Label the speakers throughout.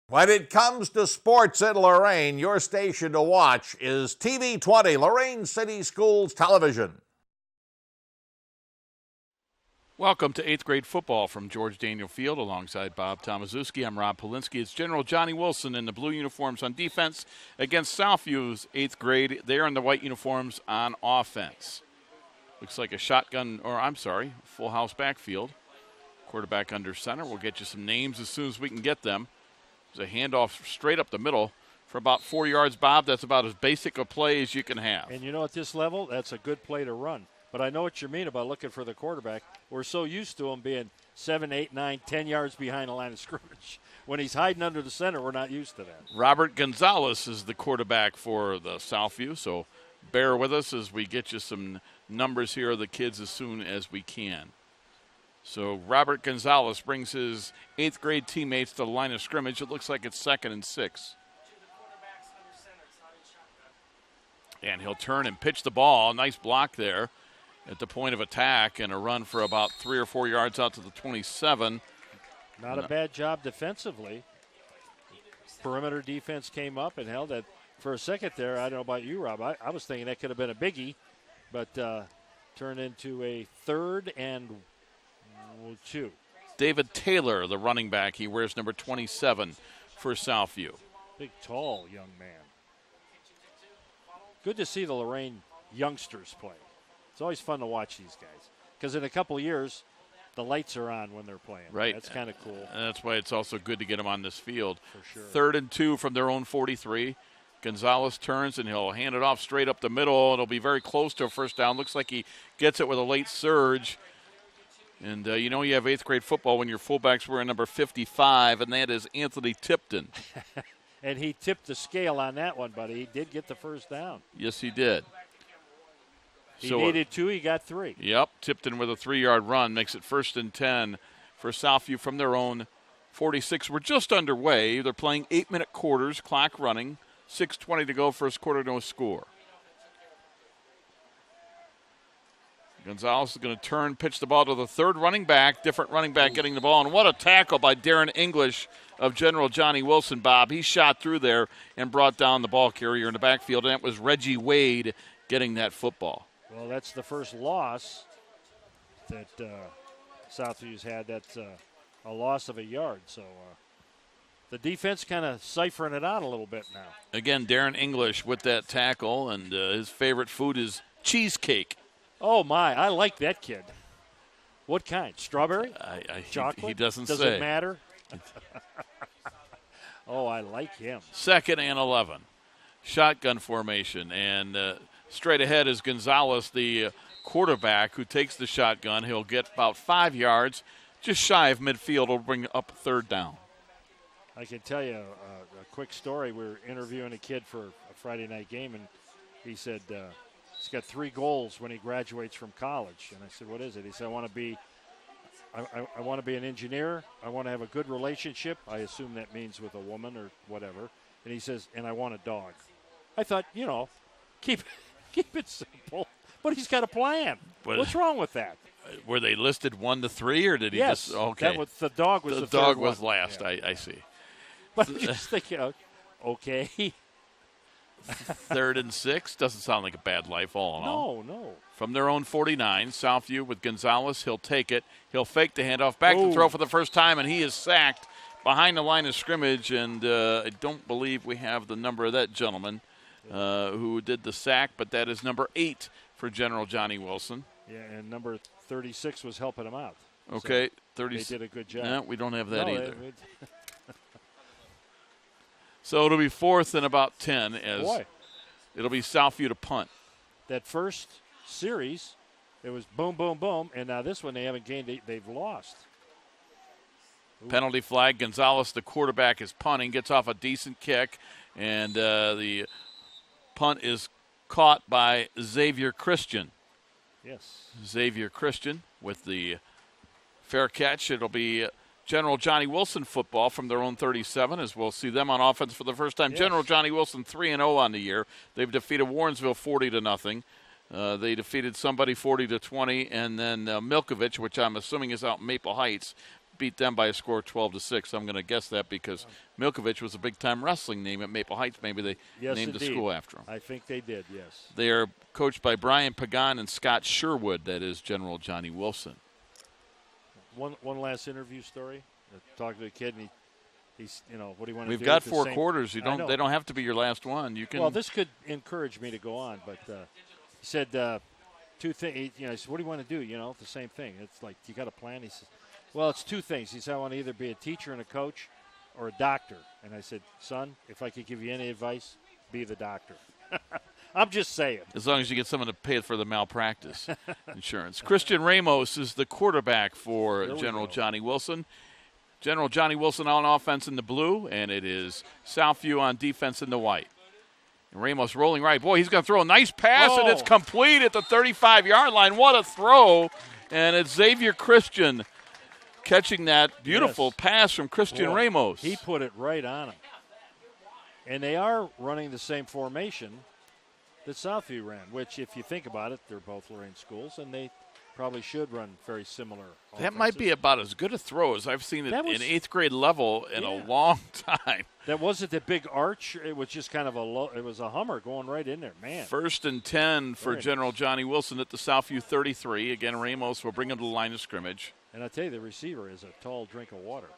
Speaker 1: When it comes to sports in Lorain, your station to watch is TV 20, Lorain City Schools Television.
Speaker 2: Welcome to 8th grade football from George Daniel Field alongside Bob Tomaszewski. I'm Rob Polinsky. It's General Johnnie Wilson in the blue uniforms on defense against Southview's 8th grade. They're in the white uniforms on offense. Looks like a full house backfield. Quarterback under center. We'll get you some names as soon as we can get them. There's a handoff straight up the middle for about 4 yards, Bob. That's about as basic a play as you can have.
Speaker 3: And you know, at this level, that's a good play to run. But I know what you mean about looking for the quarterback. We're so used to him being 7, 8, 9, 10 yards behind the line of scrimmage. When he's hiding under the center, we're not used to that.
Speaker 2: Robert Gonzalez is the quarterback for the Southview, so bear with us as we get you some numbers here of the kids as soon as we can. So Robert Gonzalez brings his 8th grade teammates to the line of scrimmage. It looks like it's 2nd and 6. And he'll turn and pitch the ball. Nice block there at the point of attack, and a run for about 3 or 4 yards out to the 27.
Speaker 3: Not a bad job defensively. Perimeter defense came up and held that for a second there. I don't know about you, Rob. I was thinking that could have been a biggie, but turned into a 3rd and 2.
Speaker 2: David Taylor, the running back. He wears number 27 for Southview.
Speaker 3: Big, tall young man. Good to see the Lorain youngsters play. It's always fun to watch these guys because in a couple years, the lights are on when they're playing.
Speaker 2: Right.
Speaker 3: That's kind of cool.
Speaker 2: And that's why it's also good to get them on this field.
Speaker 3: For sure.
Speaker 2: 3rd and 2 from their own 43. Gonzalez turns, and he'll hand it off straight up the middle. It'll be very close to a first down. Looks like he gets it with a late surge. And, you have 8th grade football when your fullbacks were in number 55, and that is Anthony Tipton.
Speaker 3: And he tipped the scale on that one, but he did get the first down.
Speaker 2: Yes, he did.
Speaker 3: He needed 2, he got 3.
Speaker 2: Yep, Tipton with a 3-yard run makes it 1st and 10 for Southview from their own 46. We're just underway. They're playing 8-minute quarters, clock running, 6:20 to go, first quarter, no score. Gonzalez is going to turn, pitch the ball to the 3rd running back, different running back getting the ball. And what a tackle by Darren English of General Johnnie Wilson, Bob. He shot through there and brought down the ball carrier in the backfield, and that was Reggie Wade getting that football.
Speaker 3: Well, that's the first loss that Southview's had. That's a loss of a yard. So the defense kind of ciphering it out a little bit now.
Speaker 2: Again, Darren English with that tackle, and his favorite food is cheesecake.
Speaker 3: Oh, my. I like that kid. What kind? Strawberry? Chocolate?
Speaker 2: He doesn't
Speaker 3: Does
Speaker 2: say.
Speaker 3: It matter? Oh, I like him.
Speaker 2: 2nd and 11. Shotgun formation. And straight ahead is Gonzalez, the quarterback, who takes the shotgun. He'll get about 5 yards, just shy of midfield. Will bring up 3rd down.
Speaker 3: I can tell you a quick story. We were interviewing a kid for a Friday night game, and he said he's got 3 goals when he graduates from college. And I said, what is it? He said, I want to be an engineer. I want to have a good relationship. I assume that means with a woman or whatever. And he says, and I want a dog. I thought, keep it simple. But he's got a plan. What's wrong with that?
Speaker 2: Were they listed 1 to 3, or did he
Speaker 3: yes,
Speaker 2: just? Okay.
Speaker 3: The dog was the
Speaker 2: dog
Speaker 3: third
Speaker 2: was
Speaker 3: one.
Speaker 2: last.
Speaker 3: Yeah.
Speaker 2: I see.
Speaker 3: But I'm just thinking, okay.
Speaker 2: 3rd and 6 doesn't sound like a bad life all in all.
Speaker 3: No.
Speaker 2: From their own 49, Southview with Gonzalez. He'll take it. He'll fake the handoff. Back to throw for the first time, and he is sacked behind the line of scrimmage. And I don't believe we have the number of that gentleman who did the sack, but that is number 8 for General Johnnie Wilson.
Speaker 3: Yeah, and number 36 was helping him out.
Speaker 2: Okay,
Speaker 3: so
Speaker 2: 36.
Speaker 3: They did a good job.
Speaker 2: No, we don't have that either.
Speaker 3: They
Speaker 2: So it'll be 4th and about 10 as it'll be Southview to punt.
Speaker 3: That first series, it was boom, boom, boom, and now this one they haven't gained. They've lost. Ooh.
Speaker 2: Penalty flag. Gonzalez, the quarterback, is punting, gets off a decent kick, and the punt is caught by Xavier Christian.
Speaker 3: Yes.
Speaker 2: Xavier Christian with the fair catch. It'll be General Johnnie Wilson football from their own 37, as we'll see them on offense for the first time. Yes. General Johnnie Wilson 3-0 on the year. They've defeated Warrensville 40-0. They defeated somebody 40-20, and then Milkovich, which I'm assuming is out in Maple Heights, beat them by a score of 12-6. I'm going to guess that because Milkovich was a big-time wrestling name at Maple Heights. Maybe they named the school after him.
Speaker 3: I think they did, yes.
Speaker 2: They are coached by Brian Pagan and Scott Sherwood. That is General Johnnie Wilson.
Speaker 3: One last interview story. Talking to a kid, and he's what do you want to do?
Speaker 2: We've got 4 quarters. They don't have to be your last one. You can.
Speaker 3: Well, this could encourage me to go on, but he said 2 things. He said, "What do you want to do?" The same thing. It's like you got a plan. He says, "Well, it's 2 things." He said, "I want to either be a teacher and a coach, or a doctor." And I said, "Son, if I could give you any advice, be the doctor." I'm just saying.
Speaker 2: As long as you get someone to pay for the malpractice insurance. Christian Ramos is the quarterback for General Johnnie Wilson. General Johnnie Wilson on offense in the blue, and it is Southview on defense in the white. And Ramos rolling right. Boy, he's going to throw a nice pass, and it's complete at the 35-yard line. What a throw. And it's Xavier Christian catching that beautiful pass from Christian Ramos.
Speaker 3: He put it right on him. And they are running the same formation that Southview ran, which, if you think about it, they're both Lorain schools, and they probably should run very similar offenses.
Speaker 2: That might be about as good a throw as I've seen it in 8th grade level in a long time.
Speaker 3: That wasn't the big arch. It was just kind of it was a Hummer going right in there, man.
Speaker 2: 1st and 10 for General Johnnie Wilson at the Southview 33. Again, Ramos will bring him to the line of scrimmage.
Speaker 3: And I tell you, the receiver is a tall drink of water.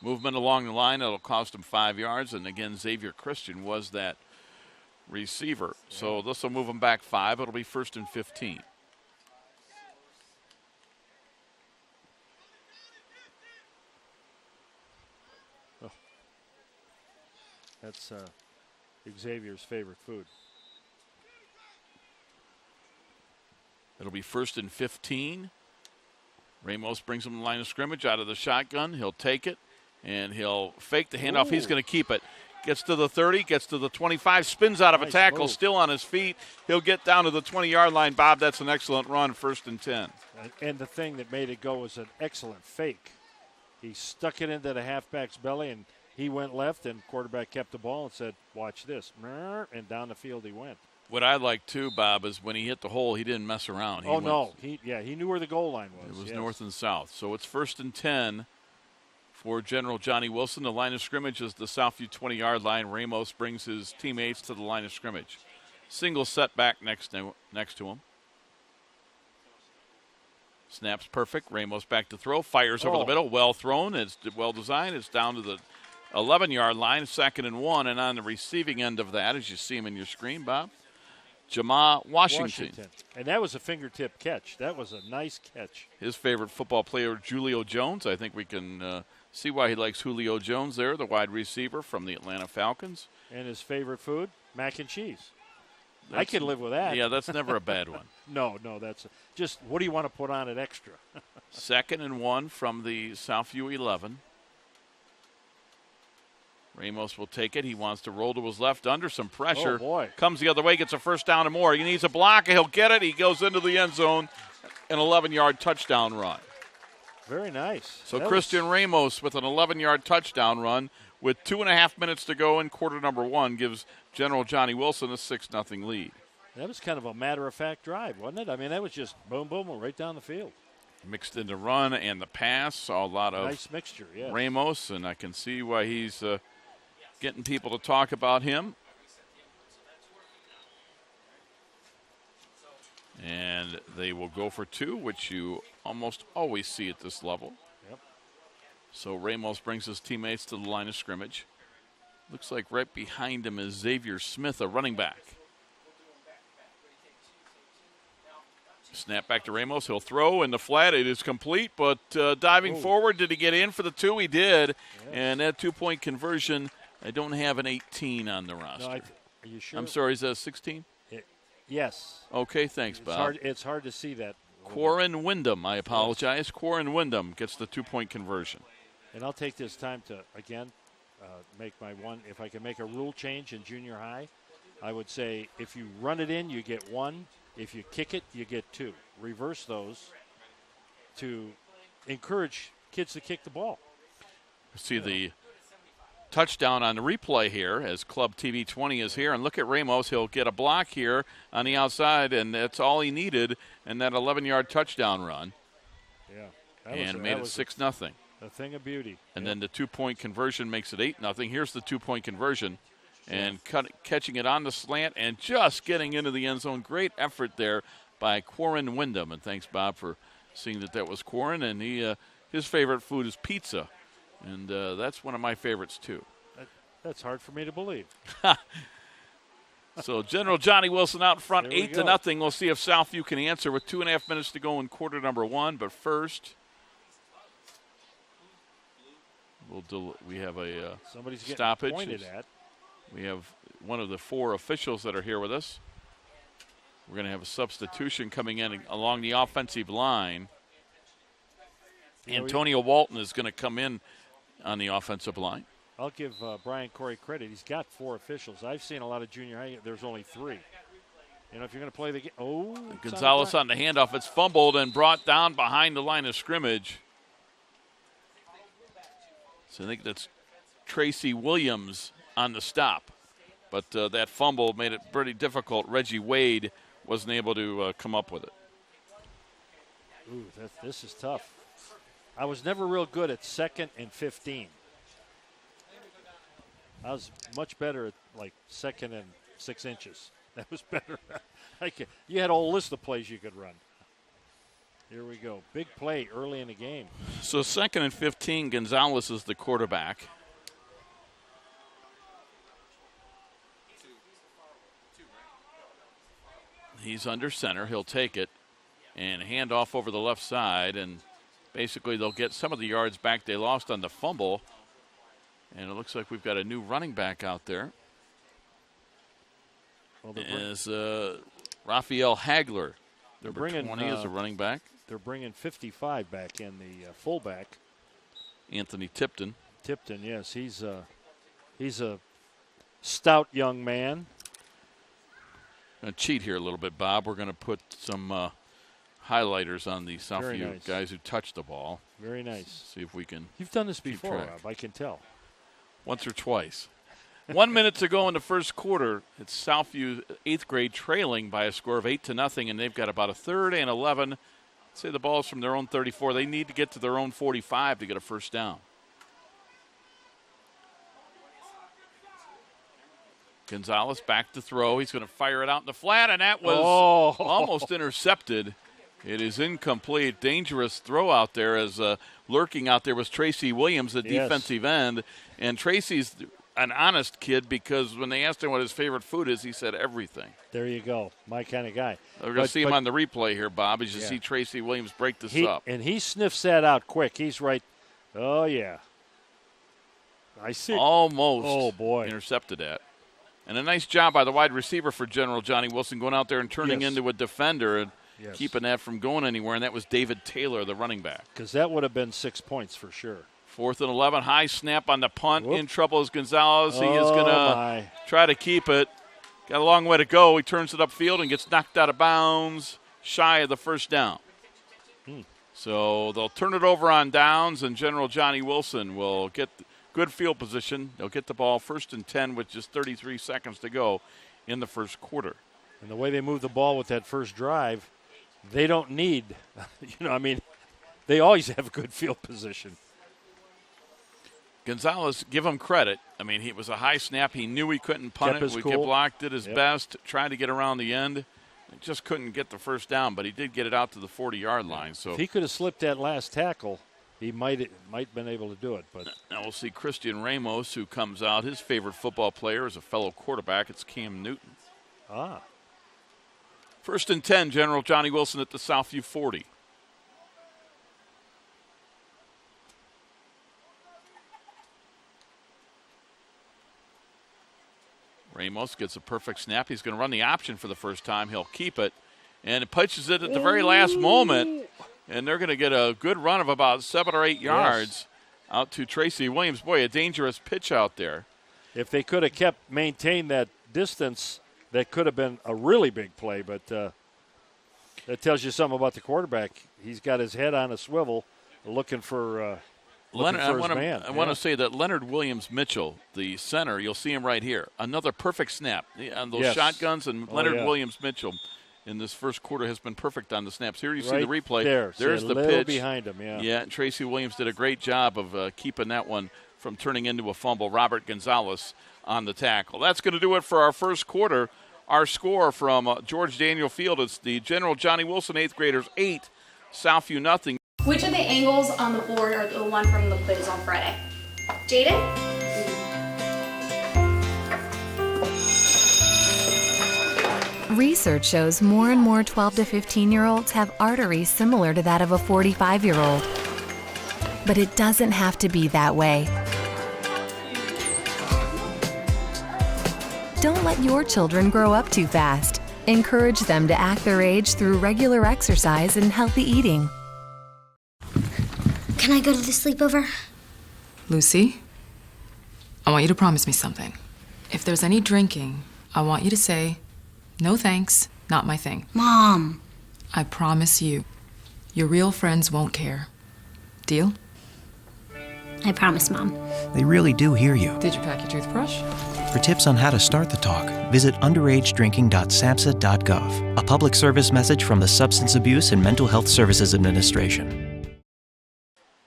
Speaker 2: Movement along the line, it'll cost him 5 yards. And again, Xavier Christian was that receiver. So this will move him back 5. It'll be 1st and 15.
Speaker 3: Oh. That's Xavier's favorite food.
Speaker 2: It'll be 1st and 15. Ramos brings him to the line of scrimmage out of the shotgun. He'll take it, and he'll fake the handoff. He's going to keep it. Gets to the 30, gets to the 25, spins out of a tackle, still on his feet. He'll get down to the 20-yard line. Bob, that's an excellent run, 1st and 10.
Speaker 3: And the thing that made it go was an excellent fake. He stuck it into the halfback's belly, and he went left, and quarterback kept the ball and said, "Watch this." And down the field he went.
Speaker 2: What I like, too, Bob, is when he hit the hole, he didn't mess around.
Speaker 3: He knew where the goal line was.
Speaker 2: It was north and south. So it's 1st and 10 for General Johnnie Wilson. The line of scrimmage is the Southview 20-yard line. Ramos brings his teammates to the line of scrimmage. Single setback next to him. Snaps perfect. Ramos back to throw. Fires over the middle. Well thrown. It's well designed. It's down to the 11-yard line. 2nd and 1. And on the receiving end of that, as you see him in your screen, Bob, Jamar Washington.
Speaker 3: And that was a fingertip catch. That was a nice catch.
Speaker 2: His favorite football player, Julio Jones. I think we can see why he likes Julio Jones there, the wide receiver from the Atlanta Falcons.
Speaker 3: And his favorite food, mac and cheese. I can live with that.
Speaker 2: Yeah, that's never a bad one.
Speaker 3: No, that's just what do you want to put on it extra?
Speaker 2: 2nd and 1 from the Southview 11. Ramos will take it. He wants to roll to his left under some pressure.
Speaker 3: Oh, boy.
Speaker 2: Comes the other way, gets a 1st down and more. He needs a block. He'll get it. He goes into the end zone. An 11-yard touchdown run.
Speaker 3: Very nice.
Speaker 2: So Christian Ramos with an 11-yard touchdown run with 2.5 minutes to go in quarter number 1 gives General Johnnie Wilson a 6-0 lead.
Speaker 3: That was kind of a matter-of-fact drive, wasn't it? I mean, that was just boom, boom, right down the field.
Speaker 2: Mixed in the run and the pass. Saw a lot of
Speaker 3: nice mixture, yes.
Speaker 2: Ramos, and I can see why he's getting people to talk about him. And they will go for 2, which you almost always see at this level.
Speaker 3: Yep.
Speaker 2: So Ramos brings his teammates to the line of scrimmage. Looks like right behind him is Xavier Smith, a running back. Snap back to Ramos. He'll throw in the flat. It is complete, but diving forward, did he get in for the 2? He did. Yes. And that 2-point conversion, I don't have an 18 on the roster.
Speaker 3: No, are you sure?
Speaker 2: I'm sorry, is that a 16?
Speaker 3: Yes.
Speaker 2: Okay, thanks, Bob.
Speaker 3: It's hard to see that.
Speaker 2: Quarren Wyndham, I apologize. Quarren Wyndham gets the 2-point conversion.
Speaker 3: And I'll take this time to, again, make my one. If I can make a rule change in junior high, I would say if you run it in, you get 1. If you kick it, you get 2. Reverse those to encourage kids to kick the ball.
Speaker 2: See the touchdown on the replay here as Club TV 20 is here. And look at Ramos. He'll get a block here on the outside, and that's all he needed in that 11-yard touchdown run. and made it 6-0.
Speaker 3: A thing of beauty.
Speaker 2: And then the 2-point conversion makes it 8-0. Here's the 2-point conversion. And catching it on the slant and just getting into the end zone. Great effort there by Quarren Wyndham. And thanks, Bob, for seeing that was Quarren. And his favorite food is pizza. And that's one of my favorites, too.
Speaker 3: That's hard for me to believe.
Speaker 2: So General Johnnie Wilson out in front, 8-0. We'll see if Southview can answer with 2.5 minutes to go in quarter number 1. But first, we have a
Speaker 3: somebody's
Speaker 2: stoppage.
Speaker 3: Getting pointed at.
Speaker 2: We have one of the 4 officials that are here with us. We're going to have a substitution coming in along the offensive line. Antonio Walton is going to come in on the offensive line.
Speaker 3: I'll give Brian Corey credit. He's got 4 officials. I've seen a lot of junior high. There's only 3. You know, if you're going to play the game.
Speaker 2: Gonzalez on the handoff. It's fumbled and brought down behind the line of scrimmage. So I think that's Tracy Williams on the stop. But that fumble made it pretty difficult. Reggie Wade wasn't able to come up with it.
Speaker 3: Ooh, this is tough. I was never real good at 2nd and 15. I was much better at, like, 2nd and 6 inches. That was better. You had a whole list of plays you could run. Here we go. Big play early in the game.
Speaker 2: So 2nd and 15, Gonzalez is the quarterback. He's under center. He'll take it and hand off over the left side. And basically they'll get some of the yards back they lost on the fumble. And it looks like we've got a new running back out there. Well, is Raphael Hagler. Number 20 is a running back.
Speaker 3: They're bringing 55 back in, the fullback.
Speaker 2: Anthony Tipton.
Speaker 3: Tipton, yes. He's a stout young man.
Speaker 2: Going to cheat here a little bit, Bob. We're going to put some highlighters on the Southview guys who touched the ball.
Speaker 3: Very nice.
Speaker 2: See if we can.
Speaker 3: You've done this before, Rob. I can tell.
Speaker 2: Once or twice. 1 minute to go in the first quarter. It's Southview 8th grade trailing by a score of 8-0, and they've got about a 3rd and 11. Say the ball's from their own 34. They need to get to their own 45 to get a first down. Gonzalez back to throw. He's going to fire it out in the flat, and that was almost intercepted. It is incomplete. Dangerous throw out there as lurking out there was Tracy Williams, the defensive end. And Tracy's an honest kid because when they asked him what his favorite food is, he said everything.
Speaker 3: There you go. My kind of guy.
Speaker 2: We're going to see him on the replay here, Bob, as you see Tracy Williams break this up.
Speaker 3: And he sniffs that out quick. He's right. Oh, yeah. I see.
Speaker 2: Almost.
Speaker 3: Oh, boy.
Speaker 2: Intercepted that. And a nice job by the wide receiver for General Johnnie Wilson going out there and turning into a defender and keeping that from going anywhere, and that was David Taylor, the running back.
Speaker 3: Because that would have been 6 points for sure.
Speaker 2: 4th and 11, high snap on the punt. In trouble is Gonzalez. He is going to try to keep it. Got a long way to go. He turns it upfield and gets knocked out of bounds, shy of the first down. So they'll turn it over on downs, and General Johnnie Wilson will get good field position. They'll get the ball 1st and 10 with just 33 seconds to go in the first quarter.
Speaker 3: And the way they move the ball with that first drive, they don't need, they always have good field position.
Speaker 2: Gonzalez, give him credit. I mean, it was a high snap. He knew he couldn't punt it. We kept blocked, did his best, tried to get around the end. Just couldn't get the first down, but he did get it out to the 40-yard line. So
Speaker 3: if he could have slipped that last tackle, he might have been able to do it. But
Speaker 2: now we'll see Christian Ramos, who comes out. His favorite football player is a fellow quarterback. It's Cam Newton. 1st and 10, General Johnnie Wilson at the Southview 40. Ramos gets a perfect snap. He's going to run the option for the first time. He'll keep it, and it punches it at the very last moment, and they're going to get a good run of about 7 or 8 yards out to Tracy Williams. Boy, a dangerous pitch out there.
Speaker 3: If they could have maintained that distance, that could have been a really big play, but that tells you something about the quarterback. He's got his head on a swivel looking for
Speaker 2: I want to say that Leonard Williams Mitchell, the center, you'll see him right here. Another perfect snap on those shotguns, and Leonard Williams Mitchell in this first quarter has been perfect on the snaps. Here you see the replay.
Speaker 3: There's
Speaker 2: the
Speaker 3: little
Speaker 2: pitch
Speaker 3: behind him. Yeah.
Speaker 2: Yeah, and Tracy Williams did a great job of keeping that one from turning into a fumble. Robert Gonzalez on the tackle. That's going to do it for our first quarter. Our score from George Daniel Field is the General Johnnie Wilson 8th graders 8, Southview nothing.
Speaker 4: Which of the angles on the board are the one from the quiz on Friday? Jaden?
Speaker 5: Research shows more and more 12 to 15-year-olds have arteries similar to that of a 45-year-old. But it doesn't have to be that way. Don't let your children grow up too fast. Encourage them to act their age through regular exercise and healthy eating.
Speaker 6: Can I go to the sleepover?
Speaker 7: Lucy, I want you to promise me something. If there's any drinking, I want you to say, "No thanks, not my thing."
Speaker 6: Mom.
Speaker 7: I promise you, your real friends won't care. Deal?
Speaker 6: I promise, Mom.
Speaker 8: They really do hear you.
Speaker 7: Did you pack your toothbrush?
Speaker 8: For tips on how to start the talk, visit underagedrinking.samhsa.gov. A public service message from the Substance Abuse and Mental Health Services Administration.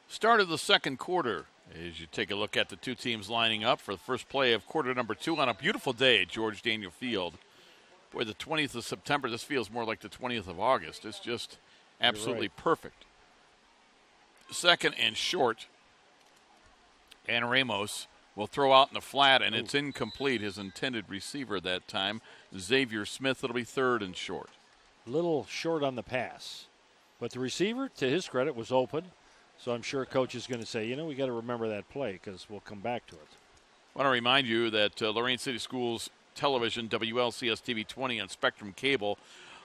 Speaker 2: Start of the second quarter as you take a look at the two teams lining up for the first play of quarter number 2 on a beautiful day at George Daniel Field. Boy, the 20th of September, this feels more like the 20th of August. It's just absolutely perfect. Second and short. And Ramos will throw out in the flat, and it's incomplete. His intended receiver that time, Xavier Smith. It'll be third and short.
Speaker 3: A little short on the pass. But the receiver, to his credit, was open. So I'm sure Coach is going to say, we got to remember that play because we'll come back to it.
Speaker 2: I want to remind you that Lorain City Schools Television, WLCS TV 20 on Spectrum Cable.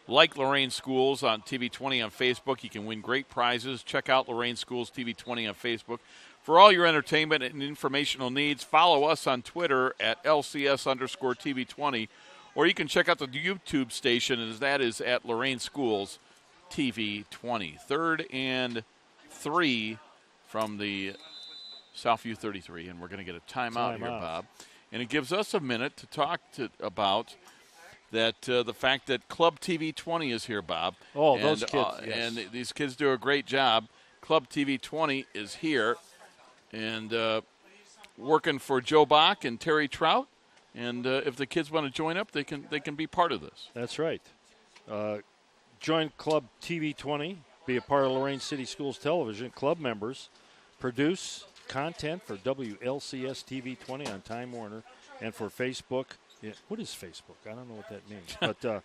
Speaker 2: Like Lorain Schools on TV 20 on Facebook, you can win great prizes. Check out Lorain Schools TV 20 on Facebook. For all your entertainment and informational needs, follow us on Twitter at LCS_TV 20, or you can check out the YouTube station, as that is at Lorain Schools TV 20. 3rd and 3 from the Southview 33, and we're going to get a timeout here, Bob. And it gives us a minute to talk about that the fact that Club TV 20 is here, Bob.
Speaker 3: Oh, and those kids, yes.
Speaker 2: And these kids do a great job. Club TV 20 is here and working for Joe Bach and Terry Trout. And if the kids want to join up, they can be part of this.
Speaker 3: That's right. Join Club TV 20. Be a part of Lorain City Schools Television. Club members produce content for WLCS TV 20 on Time Warner and for Facebook. Yeah, what is Facebook? I don't know what that means. But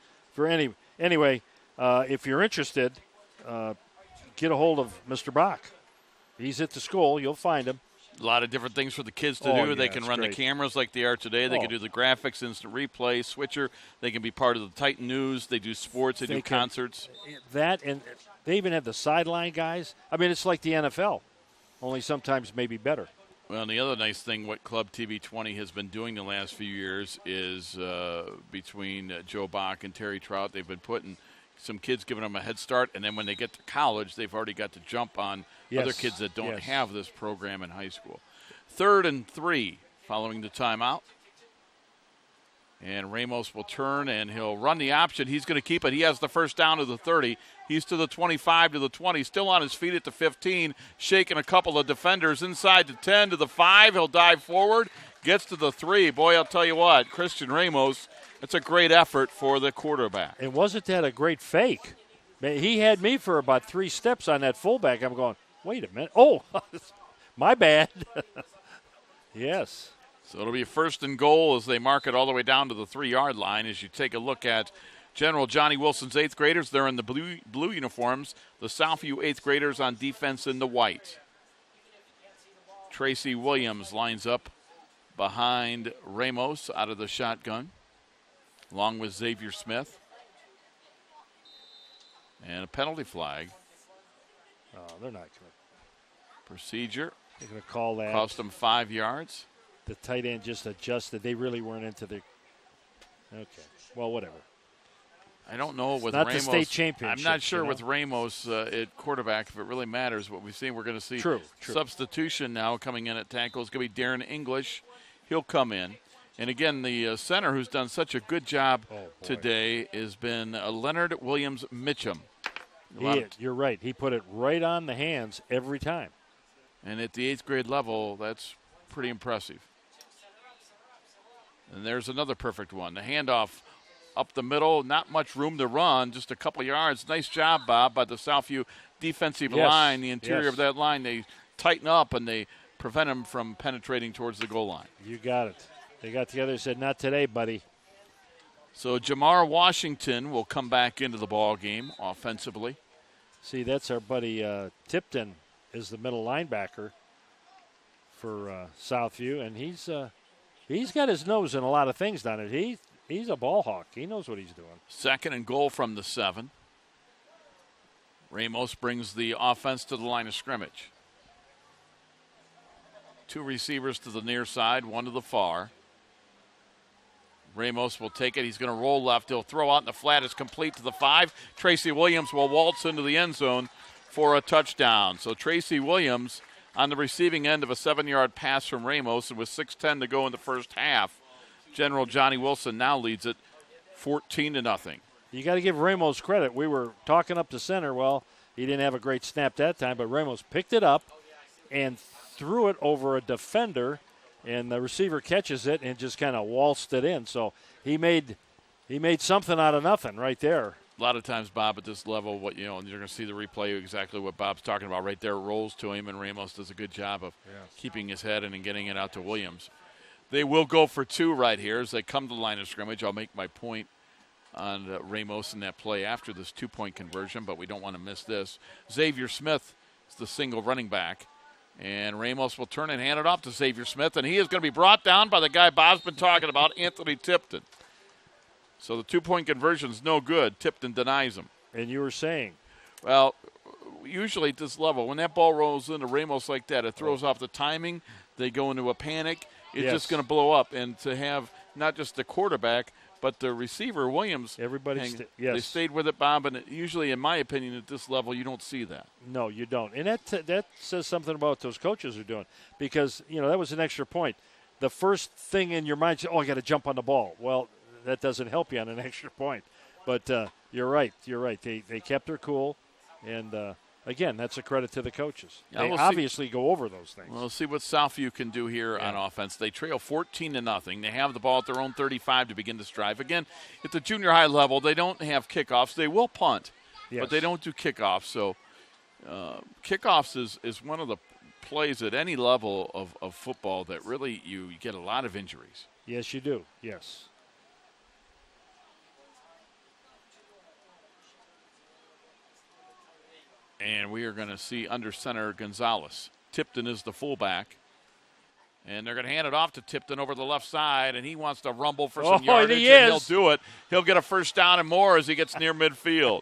Speaker 3: anyway, if you're interested, get a hold of Mr. Bach. He's at the school. You'll find him.
Speaker 2: A lot of different things for the kids to do.
Speaker 3: Yeah,
Speaker 2: they can run the cameras like they are today. They can do the graphics, instant replay, switcher. They can be part of the Titan News. They do sports. They do concerts.
Speaker 3: That, and they even have the sideline guys. I mean, it's like the NFL, only sometimes maybe better.
Speaker 2: Well, and the other nice thing, what Club TV 20 has been doing the last few years is between Joe Bach and Terry Trout, they've been putting some kids, giving them a head start, and then when they get to college, they've already got to jump on other kids that don't have this program in high school. 3rd and 3 following the timeout. And Ramos will turn, and he'll run the option. He's going to keep it. He has the first down to the 30. He's to the 25, to the 20. Still on his feet at the 15, shaking a couple of defenders. Inside the 10, to the 5. He'll dive forward, gets to the 3. Boy, I'll tell you what, Christian Ramos, that's a great effort for the quarterback.
Speaker 3: And wasn't that a great fake? He had me for about 3 steps on that fullback. I'm going, wait a minute. Oh, my bad. Yes.
Speaker 2: So it'll be 1st and goal as they mark it all the way down to the 3-yard line. As you take a look at General Johnnie Wilson's 8th graders, they're in the blue uniforms. The Southview 8th graders on defense in the white. Tracy Williams lines up behind Ramos out of the shotgun, along with Xavier Smith. And a penalty flag.
Speaker 3: Oh, they're not going to.
Speaker 2: Procedure.
Speaker 3: They're going to call that.
Speaker 2: Cost them 5 yards.
Speaker 3: The tight end just adjusted. They really weren't into the. Okay. Well, whatever.
Speaker 2: I don't know with
Speaker 3: not
Speaker 2: Ramos.
Speaker 3: The state championship.
Speaker 2: I'm not sure with Ramos at quarterback if it really matters. What we've seen, we're going to see
Speaker 3: true.
Speaker 2: Substitution now coming in at tackle is going to be Darren English. He'll come in. And again, the center who's done such a good job today has been Leonard Williams Mitchum.
Speaker 3: You're right. He put it right on the hands every time.
Speaker 2: And at the 8th grade level, that's pretty impressive. And there's another perfect one. The handoff up the middle, not much room to run, just a couple yards. Nice job, Bob, by the Southview defensive line, the interior of that line. They tighten up and they prevent him from penetrating towards the goal line.
Speaker 3: You got it. They got together and said, not today, buddy.
Speaker 2: So Jamar Washington will come back into the ball game offensively.
Speaker 3: See, that's our buddy Tipton is the middle linebacker for Southview, and he's got his nose in a lot of things down there. He's a ball hawk. He knows what he's doing.
Speaker 2: 2nd and goal from the 7. Ramos brings the offense to the line of scrimmage. 2 receivers to the near side, 1 to the far. Ramos will take it. He's going to roll left. He'll throw out in the flat. It's complete to the 5. Tracy Williams will waltz into the end zone for a touchdown. So Tracy Williams on the receiving end of a 7-yard pass from Ramos, and with 6:10 to go in the first half, General Johnnie Wilson now leads it 14-0.
Speaker 3: You got to give Ramos credit. We were talking up the center. Well, he didn't have a great snap that time, but Ramos picked it up and threw it over a defender, and the receiver catches it and just kind of waltzed it in. So he made something out of nothing right there.
Speaker 2: A lot of times, Bob, at this level, and you're going to see the replay exactly what Bob's talking about right there. It rolls to him, and Ramos does a good job of keeping his head in and getting it out to Williams. They will go for 2 right here as they come to the line of scrimmage. I'll make my point on Ramos in that play after this 2-point conversion, but we don't want to miss this. Xavier Smith is the single running back. And Ramos will turn and hand it off to Xavier Smith, and he is going to be brought down by the guy Bob's been talking about, Anthony Tipton. So the 2-point conversion is no good. Tipton denies him.
Speaker 3: And you were saying?
Speaker 2: Well, usually at this level, when that ball rolls into Ramos like that, it throws off the timing. They go into a panic. It's just going to blow up. And to have not just the quarterback, but the receiver, Williams, they stayed with it, Bob, and usually, in my opinion, at this level, you don't see that.
Speaker 3: No, you don't. And that says something about what those coaches are doing because, that was an extra point. The first thing in your mind is, I got to jump on the ball. Well, that doesn't help you on an extra point. But you're right. They kept their cool, and again, that's a credit to the coaches. They obviously go over those things.
Speaker 2: We'll see what Southview can do here on offense. They trail 14-0. They have the ball at their own 35 to begin this drive. Again, at the junior high level, they don't have kickoffs. They will punt, but they don't do kickoffs. So kickoffs is one of the plays at any level of football that really you get a lot of injuries.
Speaker 3: Yes, you do. Yes.
Speaker 2: And we are going to see under center Gonzalez. Tipton is the fullback. And they're going to hand it off to Tipton over the left side, and he wants to rumble for some yardage, and he'll do it. He'll get a first down and more as he gets near midfield.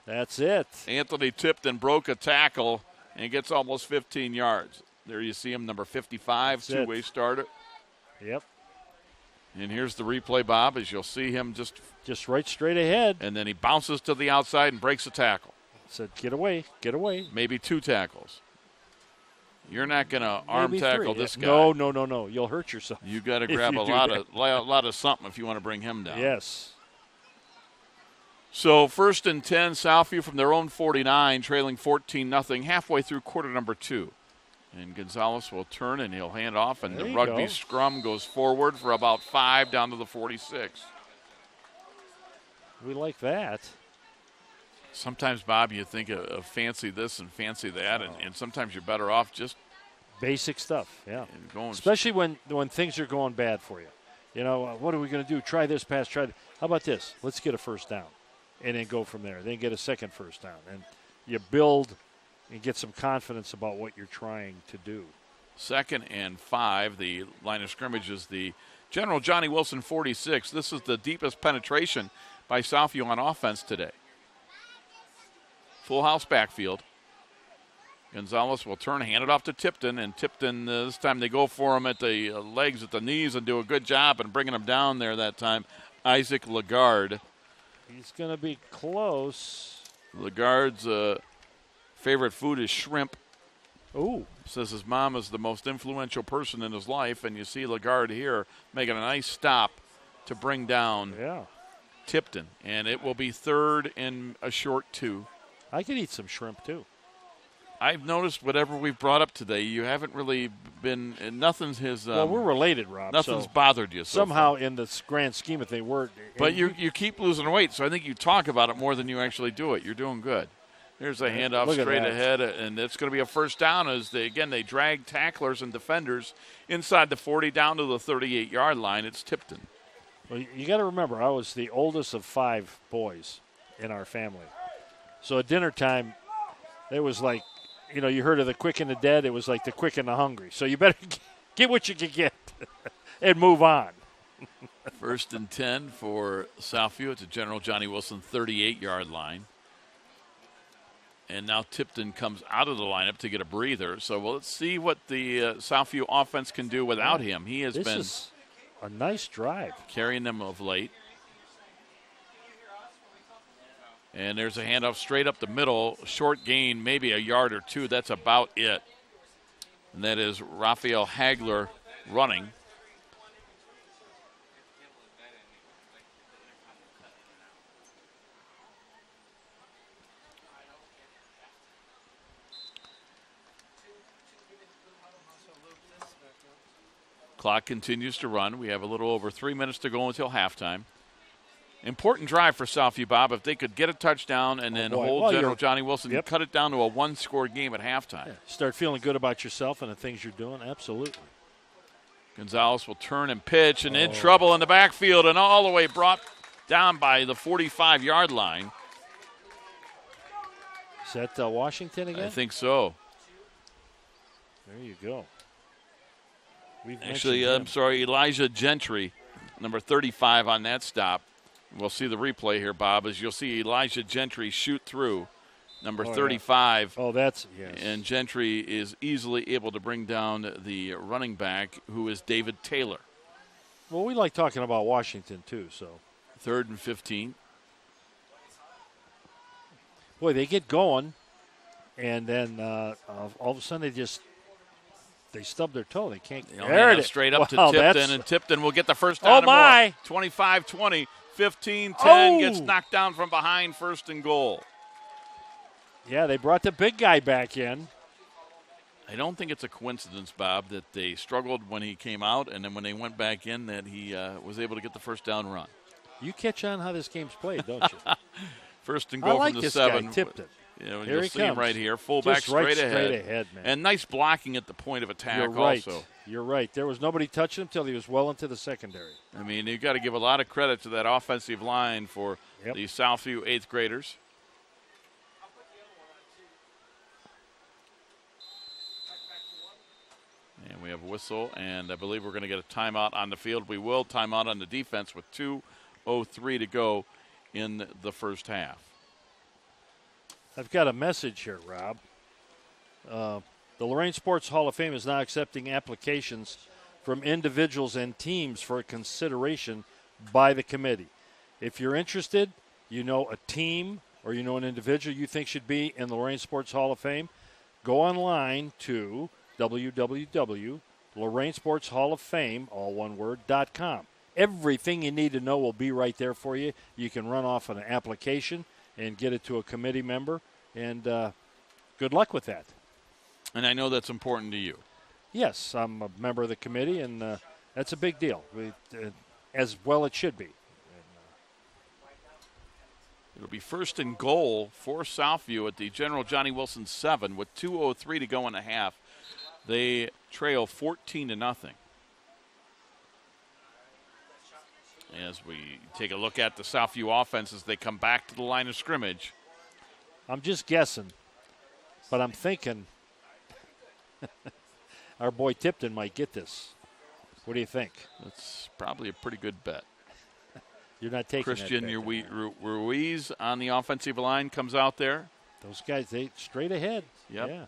Speaker 3: That's it.
Speaker 2: Anthony Tipton broke a tackle and gets almost 15 yards. There you see him, number 55, two-way starter.
Speaker 3: Yep.
Speaker 2: And here's the replay, Bob, as you'll see him
Speaker 3: just right straight ahead.
Speaker 2: And then he bounces to the outside and breaks a tackle.
Speaker 3: Said, get away.
Speaker 2: Maybe 2 tackles. You're not going to arm tackle this guy.
Speaker 3: No. You'll hurt yourself.
Speaker 2: You got to grab a lot of something if you want to bring him down.
Speaker 3: Yes.
Speaker 2: So 1st and 10, Southview from their own 49, trailing 14-0, halfway through quarter number 2. And Gonzalez will turn and he'll hand off, and the rugby scrum goes forward for about 5 down to the 46.
Speaker 3: We like that.
Speaker 2: Sometimes, Bob, you think of fancy this and fancy that, and sometimes you're better off just
Speaker 3: basic stuff, especially when things are going bad for you. What are we going to do? Try this pass, How about this? Let's get a first down, and then go from there. Then get a second first down, and you build and get some confidence about what you're trying to do.
Speaker 2: 2nd and 5, the line of scrimmage is the General Johnnie Wilson 46. This is the deepest penetration by Southview on offense today. Full house backfield. Gonzalez will turn, hand it off to Tipton, and Tipton, this time they go for him at the legs, at the knees, and do a good job in bringing him down there that time. Isaac Lagarde.
Speaker 3: He's going to be close.
Speaker 2: Lagarde's favorite food is shrimp.
Speaker 3: Ooh.
Speaker 2: Says his mom is the most influential person in his life, and you see Lagarde here making a nice stop to bring down Tipton. And it will be 3rd and a short 2.
Speaker 3: I could eat some shrimp, too.
Speaker 2: I've noticed whatever we've brought up today, you haven't really been – nothing's his
Speaker 3: well, we're related, Rob.
Speaker 2: Nothing's bothered you so
Speaker 3: somehow
Speaker 2: far.
Speaker 3: In the grand scheme of things, we're –
Speaker 2: But you keep losing weight, so I think you talk about it more than you actually do it. You're doing good. Here's a handoff straight ahead, and it's going to be a first down as they drag tacklers and defenders inside the 40 down to the 38-yard line. It's Tipton.
Speaker 3: Well, you got to remember, I was the oldest of 5 boys in our family. So at dinner time, it was like, you heard of the quick and the dead. It was like the quick and the hungry. So you better get what you can get and move on.
Speaker 2: 1st and 10 for Southview at the General Johnnie Wilson 38-yard line. And now Tipton comes out of the lineup to get a breather. So let's see what the Southview offense can do without him. He has been
Speaker 3: This is a nice drive.
Speaker 2: Carrying them of late. And there's a handoff straight up the middle. Short gain, maybe a yard or 2. That's about it. And that is Raphael Hagler running. Clock continues to run. We have a little over 3 minutes to go until halftime. Important drive for Southview, Bob. If they could get a touchdown and then hold General Johnnie Wilson and cut it down to a 1-score game at halftime.
Speaker 3: Start feeling good about yourself and the things you're doing. Absolutely.
Speaker 2: Gonzalez will turn and pitch and in trouble in the backfield and all the way brought down by the 45-yard line.
Speaker 3: Is that Washington again?
Speaker 2: I think so.
Speaker 3: There you go.
Speaker 2: Actually, I'm sorry, Elijah Gentry, number 35 on that stop. We'll see the replay here, Bob, as you'll see Elijah Gentry shoot through number 35.
Speaker 3: Oh, that's, yes.
Speaker 2: And Gentry is easily able to bring down the running back, who is David Taylor.
Speaker 3: Well, we like talking about Washington, too, so.
Speaker 2: 3rd and 15.
Speaker 3: Boy, they get going, and then all of a sudden they stub their toe. They can't.
Speaker 2: There it is. Straight up to Tipton, and Tipton will get the first down.
Speaker 3: Oh, my.
Speaker 2: 25-20, 15-10, gets knocked down from behind, 1st and goal.
Speaker 3: Yeah, they brought the big guy back in.
Speaker 2: I don't think it's a coincidence, Bob, that they struggled when he came out, and then when they went back in, that he was able to get the first down run.
Speaker 3: You catch on how this game's played, don't you?
Speaker 2: 1st and goal
Speaker 3: from
Speaker 2: the 7.
Speaker 3: Guy, Tipton.
Speaker 2: You'll see him right here. Fullback straight ahead.
Speaker 3: Man.
Speaker 2: And nice blocking at the point of attack.
Speaker 3: You're right.
Speaker 2: Also.
Speaker 3: You're right. There was nobody touching him until he was well into the secondary.
Speaker 2: I mean, you've got to give a lot of credit to that offensive line for the Southview 8th graders. And we have a whistle, and I believe we're going to get a timeout on the field. We will timeout on the defense with 2:03 to go in the first half.
Speaker 3: I've got a message here, Rob. The Lorain Sports Hall of Fame is now accepting applications from individuals and teams for consideration by the committee. If you're interested, you know a team or you know an individual you think should be in the Lorain Sports Hall of Fame, go online to www.lorainsportshalloffame, all one word, .com. Everything you need to know will be right there for you. You can run off an application and get it to a committee member, and good luck with that.
Speaker 2: And I know that's important to you.
Speaker 3: Yes, I'm a member of the committee, and that's a big deal, as well it should be.
Speaker 2: It'll be 1st and goal for Southview at the General Johnnie Wilson 7 with 2:03 to go in the half. They trail 14-0. As we take a look at the Southview offense as they come back to the line of scrimmage.
Speaker 3: I'm just guessing, but I'm thinking our boy Tipton might get this. What do you think?
Speaker 2: That's probably a pretty good bet.
Speaker 3: You're not taking
Speaker 2: Christian
Speaker 3: that bet,
Speaker 2: Ruiz on the offensive line comes out there.
Speaker 3: Those guys, they straight ahead.
Speaker 2: Yep.
Speaker 3: Yeah.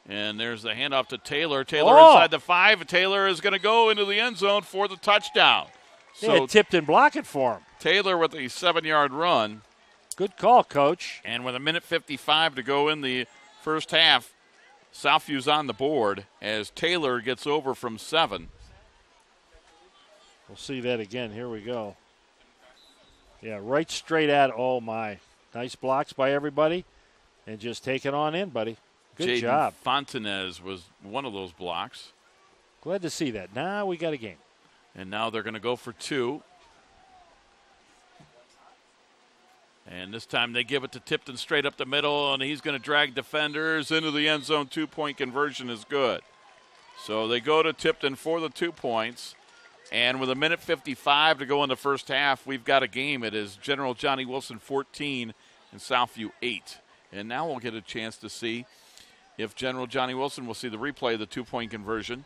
Speaker 2: And there's the handoff to Taylor. Taylor inside the 5. Taylor is going to go into the end zone for the touchdown.
Speaker 3: So Tipton block it for him.
Speaker 2: Taylor with a 7-yard run.
Speaker 3: Good call, Coach.
Speaker 2: And with 1:55 to go in the first half, Southview's on the board as Taylor gets over from 7.
Speaker 3: We'll see that again. Here we go. Yeah, right straight at, oh my. Nice blocks by everybody. And just take it on in, buddy. Good job.
Speaker 2: Fontanez was one of those blocks.
Speaker 3: Glad to see that. Now we got a game.
Speaker 2: And now they're going to go for 2. And this time they give it to Tipton straight up the middle, and he's going to drag defenders into the end zone. 2-point conversion is good. So they go to Tipton for the 2 points. And with 1:55 to go in the first half, we've got a game. It is General Johnnie Wilson 14 and Southview 8. And now we'll get a chance to see if General Johnnie Wilson will see the replay of the 2-point conversion.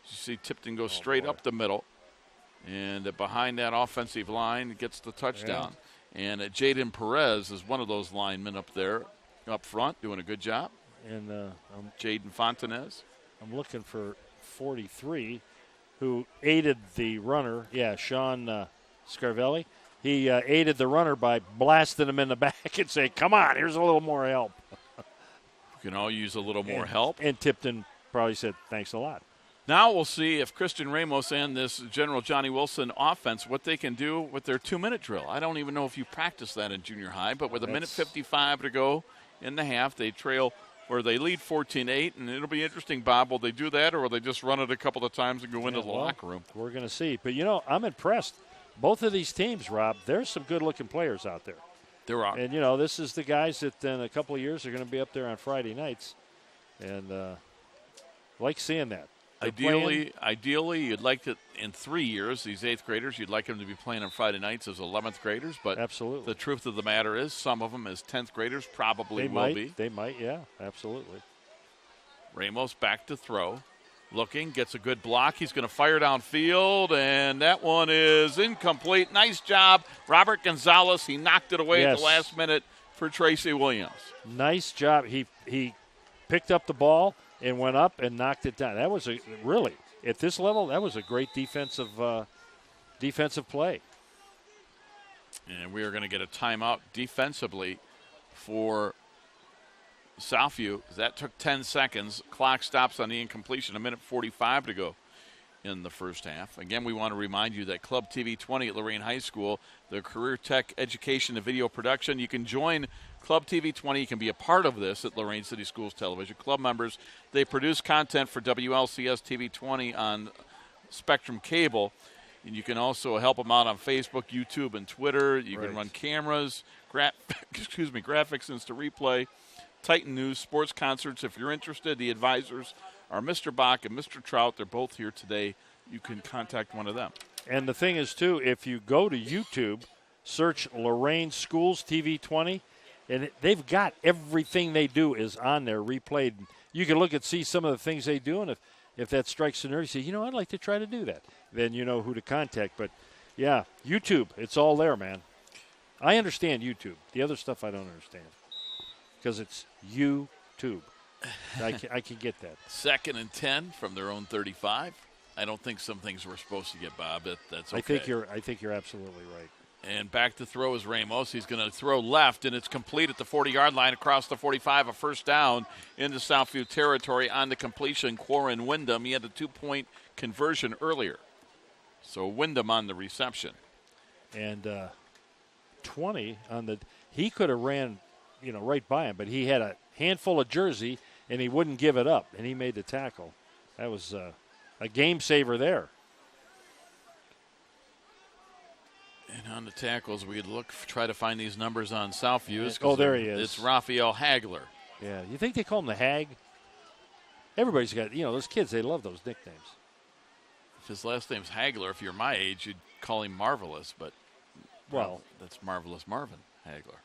Speaker 2: You see Tipton go straight up the middle. And behind that offensive line gets the touchdown. Yeah. And Jaden Perez is one of those linemen up there, up front, doing a good job.
Speaker 3: And
Speaker 2: Jaden Fontanez.
Speaker 3: I'm looking for 43, who aided the runner. Yeah, Sean Scarvelli. He aided the runner by blasting him in the back and saying, come on, here's a little more help.
Speaker 2: We can all use a little more help.
Speaker 3: And Tipton probably said, thanks a lot.
Speaker 2: Now we'll see if Christian Ramos and this General Johnnie Wilson offense, what they can do with their 2-minute drill. I don't even know if you practiced that in junior high, but with 1:55 to go in the half, they trail where they lead 14-8, and it'll be interesting, Bob. Will they do that, or will they just run it a couple of times and go into the locker room?
Speaker 3: We're going to see. But, I'm impressed. Both of these teams, Rob, there's some good-looking players out there.
Speaker 2: There are.
Speaker 3: And, this is the guys that in a couple of years are going to be up there on Friday nights. And like seeing that.
Speaker 2: Ideally, you'd like to, in 3 years, these 8th graders, you'd like them to be playing on Friday nights as 11th graders. But
Speaker 3: absolutely,
Speaker 2: the truth of the matter is some of them as 10th graders probably will be.
Speaker 3: They might, yeah, absolutely.
Speaker 2: Ramos back to throw. Looking, gets a good block. He's going to fire downfield, and that one is incomplete. Nice job, Robert Gonzalez. He knocked it away at the last minute for Tracy Williams. Nice job.
Speaker 3: He picked up the ball and went up and knocked it down. That was really, at this level, that was a great defensive play.
Speaker 2: And we are going to get a timeout defensively for Southview. That took 10 seconds. Clock stops on the incompletion. 1:45 to go in the first half. Again, we want to remind you that Club TV 20 at Lorain High School, the career tech education and video production. You can join Club TV 20. You can be a part of this at Lorain City Schools Television. Club members, they produce content for WLCS TV 20 on Spectrum Cable. And you can also help them out on Facebook, YouTube, and Twitter. You can run cameras, graphics, instant replay, Titan News, sports concerts. If you're interested, the advisors are Mr. Bach and Mr. Trout. They're both here today. You can contact one of them.
Speaker 3: And the thing is, too, if you go to YouTube, search Lorain Schools TV 20, and they've got everything they do is on there, replayed. You can look and see some of the things they do, and if that strikes a nerve, you say, I'd like to try to do that. Then you know who to contact. But, yeah, YouTube, it's all there, man. I understand YouTube. The other stuff I don't understand because it's YouTube. I can get that.
Speaker 2: 2nd and 10 from their own 35. I don't think some things we're supposed to get, Bob. That's okay.
Speaker 3: I think you're absolutely right.
Speaker 2: And back to throw is Ramos. He's going to throw left, and it's complete at the 40-yard line across the 45, a first down into Southview territory on the completion. Quarren Wyndham, he had a 2-point conversion earlier. So Wyndham on the reception.
Speaker 3: And 20 on the – he could have ran, right by him, but he had a handful of jersey, and he wouldn't give it up, and he made the tackle. That was a game saver there.
Speaker 2: And on the tackles, we try to find these numbers on Southview's.
Speaker 3: Oh, there he is.
Speaker 2: It's Raphael Hagler.
Speaker 3: Yeah, you think they call him the Hag? Everybody's got, those kids, they love those nicknames.
Speaker 2: If his last name's Hagler, if you're my age, you'd call him Marvelous, but, well, that's Marvelous Marvin Hagler.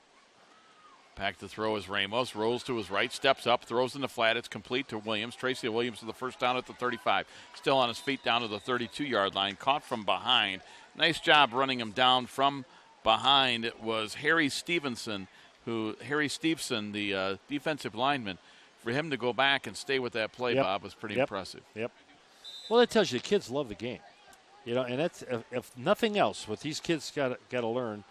Speaker 2: Back to throw is Ramos, rolls to his right, steps up, throws in the flat. It's complete to Williams. Tracy Williams to the first down at the 35. Still on his feet down to the 32-yard line, caught from behind. Nice job running him down from behind. It was Harry Stevenson, the defensive lineman. For him to go back and stay with that play, Bob, was pretty impressive.
Speaker 3: Yep. Well, that tells you the kids love the game. And that's if nothing else, what these kids got to learn,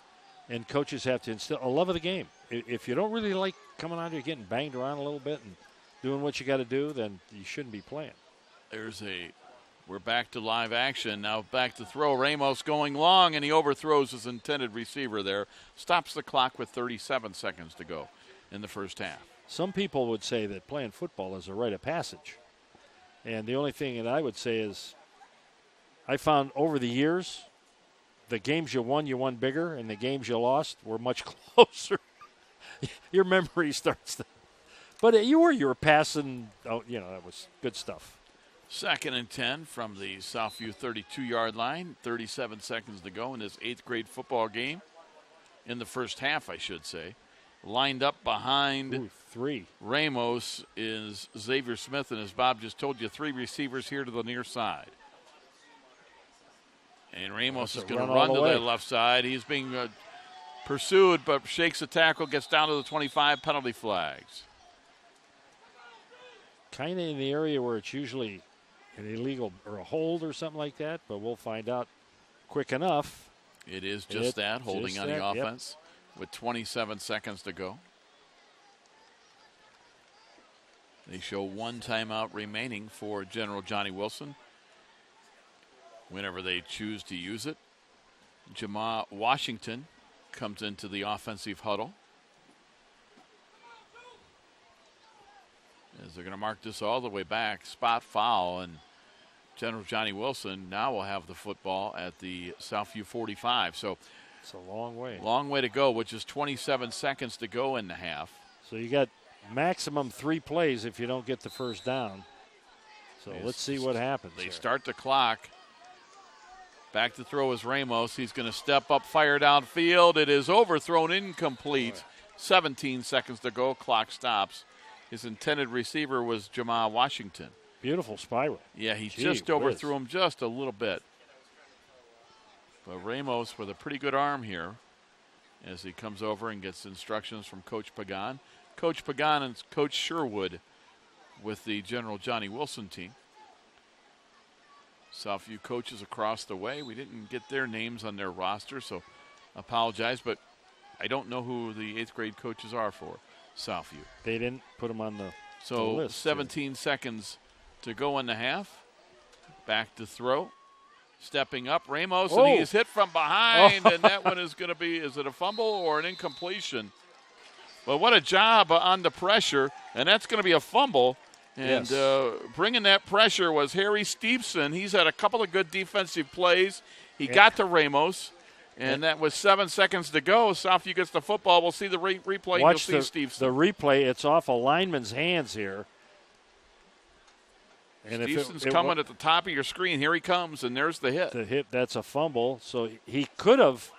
Speaker 3: and coaches have to instill a love of the game. If you don't really like coming out here getting banged around a little bit and doing what you got to do, then you shouldn't be playing.
Speaker 2: We're back to live action. Now back to throw. Ramos going long, and he overthrows his intended receiver there. Stops the clock with 37 seconds to go in the first half.
Speaker 3: Some people would say that playing football is a rite of passage. And the only thing that I would say is I found over the years the games you won bigger, and the games you lost were much closer. Your memory starts to. But you were passing, that was good stuff.
Speaker 2: 2nd and 10 from the Southview 32-yard line. 37 seconds to go in this 8th grade football game. In the first half, I should say. Lined up behind
Speaker 3: 3.
Speaker 2: Ramos is Xavier Smith, and as Bob just told you, 3 receivers here to the near side. And Ramos is going to run to the left side. He's being pursued, but shakes the tackle, gets down to the 25, penalty flags.
Speaker 3: Kind of in the area where it's usually an illegal or a hold or something like that, but we'll find out quick enough.
Speaker 2: It is just that, holding on the offense with 27 seconds to go. They show 1 timeout remaining for General Johnnie Wilson whenever they choose to use it. Jamal Washington comes into the offensive huddle. As they're going to mark this all the way back, spot foul, and General Johnnie Wilson now will have the football at the Southview 45. So
Speaker 3: it's a long way.
Speaker 2: Long way to go, which is 27 seconds to go in the half.
Speaker 3: So you got maximum 3 plays if you don't get the first down. So let's see what happens.
Speaker 2: They start the clock. Back to throw is Ramos. He's going to step up, fire downfield. It is overthrown, incomplete. 17 seconds to go. Clock stops. His intended receiver was Jamal Washington.
Speaker 3: Beautiful spiral.
Speaker 2: Yeah, he just overthrew him just a little bit. But Ramos with a pretty good arm here as he comes over and gets instructions from Coach Pagan. Coach Pagan and Coach Sherwood with the General Johnnie Wilson team. Southview coaches across the way. We didn't get their names on their roster, so apologize, but I don't know who the 8th grade coaches are for Southview.
Speaker 3: They didn't put them on the list.
Speaker 2: 17 seconds to go in the half. Back to throw. Stepping up, Ramos, and he is hit from behind, and that one is going to be, is it a fumble or an incompletion? But what a job on the pressure, and that's going to be a fumble. And bringing that pressure was Harry Steepson. He's had a couple of good defensive plays. He got to Ramos, and that was 7 seconds to go. Southview gets the football. We'll see the replay.
Speaker 3: Watch
Speaker 2: You'll see Steepson.
Speaker 3: The replay. It's off a lineman's hands here. And
Speaker 2: Steepson's coming at the top of your screen. Here he comes, and there's the hit.
Speaker 3: The hit, that's a fumble. So he could have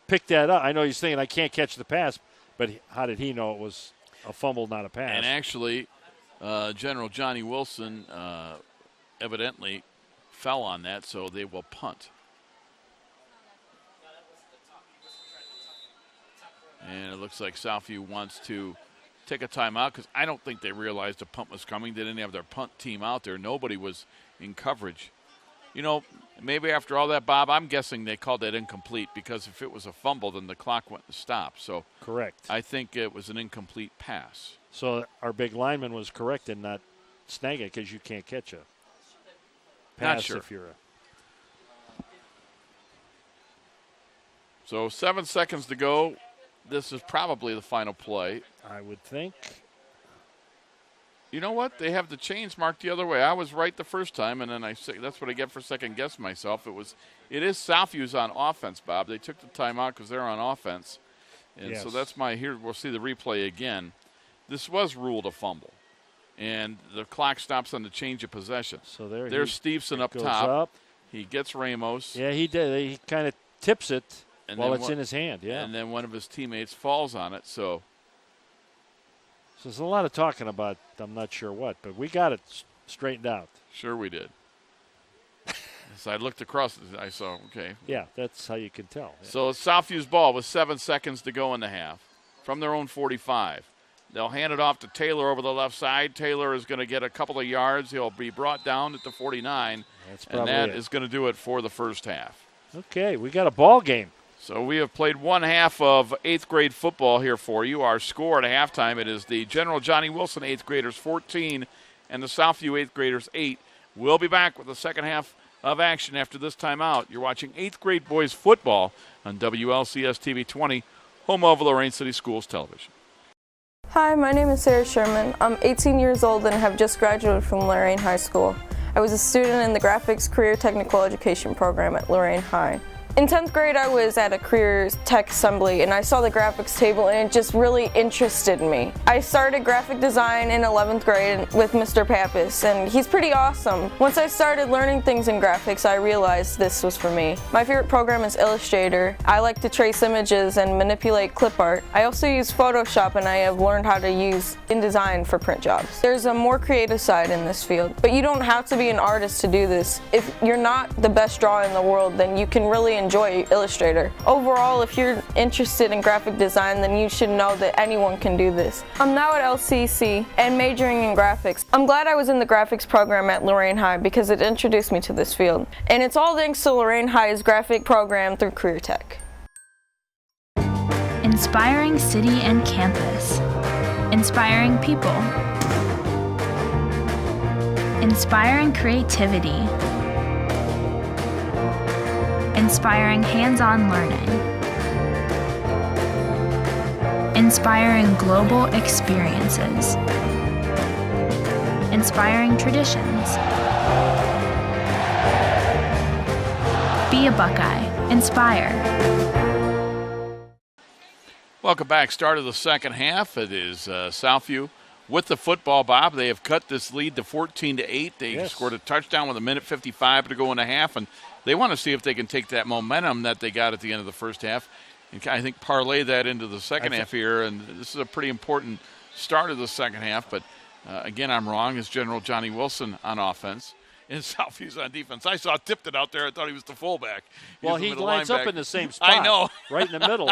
Speaker 3: picked that up. I know he's thinking, I can't catch the pass, but how did he know it was a fumble, not a pass?
Speaker 2: And actually, General Johnnie Wilson evidently fell on that, so they will punt. And it looks like Southview wants to take a timeout because I don't think they realized a punt was coming. They didn't have their punt team out there. Nobody was in coverage. You know, maybe after all that, Bob, I'm guessing they called that incomplete because if it was a fumble, then the clock went to stop. So
Speaker 3: correct.
Speaker 2: I think it was an incomplete pass.
Speaker 3: So our big lineman was correct in not snagging it because you can't catch a pass if you're a.
Speaker 2: So 7 seconds to go. This is probably the final play.
Speaker 3: I would think.
Speaker 2: You know what? They have the chains marked the other way. I was right the first time, and then I say that's what I get for second guessing myself. It is Southview's on offense, Bob. They took the timeout because they're on offense, and so that's here. We'll see the replay again. This was ruled a fumble, and the clock stops on the change of possession.
Speaker 3: So
Speaker 2: there's Stevenson up top. He gets Ramos.
Speaker 3: Yeah, he did. He kind of tips it while it's in his hand. Yeah,
Speaker 2: and then one of his teammates falls on it. So
Speaker 3: there's a lot of talking about I'm not sure what, but we got it straightened out.
Speaker 2: Sure we did. So I looked across. I saw, okay.
Speaker 3: Yeah, that's how you can tell. Yeah.
Speaker 2: So it's Southview's ball with 7 seconds to go in the half from their own 45. They'll hand it off to Taylor over the left side. Taylor is going to get a couple of yards. He'll be brought down at the 49, and that is going to do it for the first half.
Speaker 3: Okay, we got a ball game.
Speaker 2: So we have played one half of 8th grade football here for you. Our score at halftime, it is the General Johnnie Wilson 8th graders 14 and the Southview 8th graders 8. We'll be back with the second half of action after this timeout. You're watching 8th grade boys football on WLCS TV 20, home of Lorain City Schools Television.
Speaker 9: Hi, my name is Sarah Sherman. I'm 18 years old and have just graduated from Lorain High School. I was a student in the Graphics Career Technical Education program at Lorain High. In 10th grade, I was at a career tech assembly and I saw the graphics table and it just really interested me. I started graphic design in 11th grade with Mr. Pappas, and he's pretty awesome. Once I started learning things in graphics, I realized this was for me. My favorite program is Illustrator. I like to trace images and manipulate clip art. I also use Photoshop, and I have learned how to use InDesign for print jobs. There's a more creative side in this field, but you don't have to be an artist to do this. If you're not the best drawer in the world, then you can really enjoy Illustrator. Overall, if you're interested in graphic design, then you should know that anyone can do this. I'm now at LCC and majoring in graphics. I'm glad I was in the graphics program at Lorain High because it introduced me to this field. And it's all thanks to Lorain High's graphic program through Career Tech.
Speaker 10: Inspiring city and campus. Inspiring people. Inspiring creativity. Inspiring hands-on learning. Inspiring global experiences. Inspiring traditions. Be a Buckeye. Inspire.
Speaker 2: Welcome back. Start of the second half. It is Southview with the football, Bob. They have cut this lead to 14-8. They scored a touchdown with 1:55 to go in the half, and they want to see if they can take that momentum that they got at the end of the first half and I think parlay that into the second half here. And this is a pretty important start of the second half. But, again, I'm wrong. It's General Johnnie Wilson on offense and Southview's on defense. I saw Tipton out there. I thought he was the fullback.
Speaker 3: Well, he lines up in the same spot.
Speaker 2: I know.
Speaker 3: Right in the middle.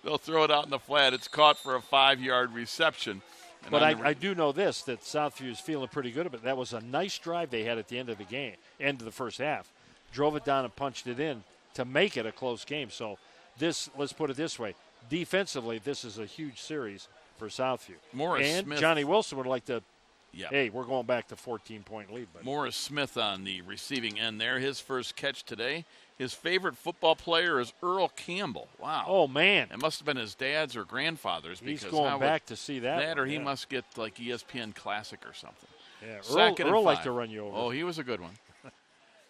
Speaker 2: They'll throw it out in the flat. It's caught for a 5-yard reception. And
Speaker 3: but I do know this, that Southview is feeling pretty good about it. That was a nice drive they had at the end of the game, end of the first half. Drove it down and punched it in to make it a close game. So this, let's put it this way, defensively, this is a huge series for Southview.
Speaker 2: Morris
Speaker 3: and
Speaker 2: Smith.
Speaker 3: Johnnie Wilson would like to, hey, we're going back to 14-point lead. Buddy.
Speaker 2: Morris Smith on the receiving end there. His first catch today. His favorite football player is Earl Campbell. Wow.
Speaker 3: Oh, man.
Speaker 2: It must have been his dad's or grandfather's.
Speaker 3: He's going back to see that.
Speaker 2: That or he must get like ESPN Classic or something.
Speaker 3: Yeah, Earl liked to run you over.
Speaker 2: Oh, he was a good one.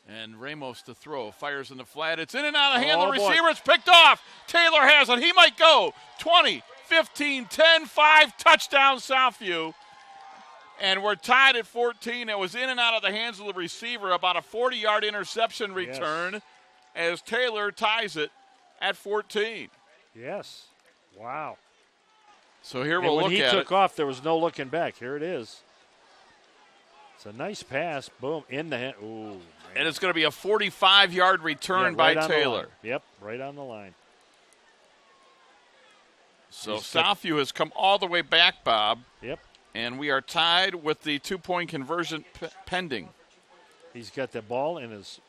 Speaker 2: And Ramos to throw. Fires in the flat. It's in and out of hand. The receiver. It's picked off. Taylor has it. He might go. 20, 15, 10, 5. Touchdown, Southview. And we're tied at 14. It was in and out of the hands of the receiver. About a 40-yard interception return as Taylor ties it at 14.
Speaker 3: Yes. Wow.
Speaker 2: So here we'll look at it.
Speaker 3: When he took off, there was no looking back. Here it is. It's a nice pass. Boom. In the hand. Ooh, man.
Speaker 2: And it's going to be a 45-yard return by Taylor.
Speaker 3: Yep, right on the line.
Speaker 2: So Southview has come all the way back, Bob.
Speaker 3: Yep.
Speaker 2: And we are tied with the two-point conversion pending.
Speaker 3: He's got the ball in his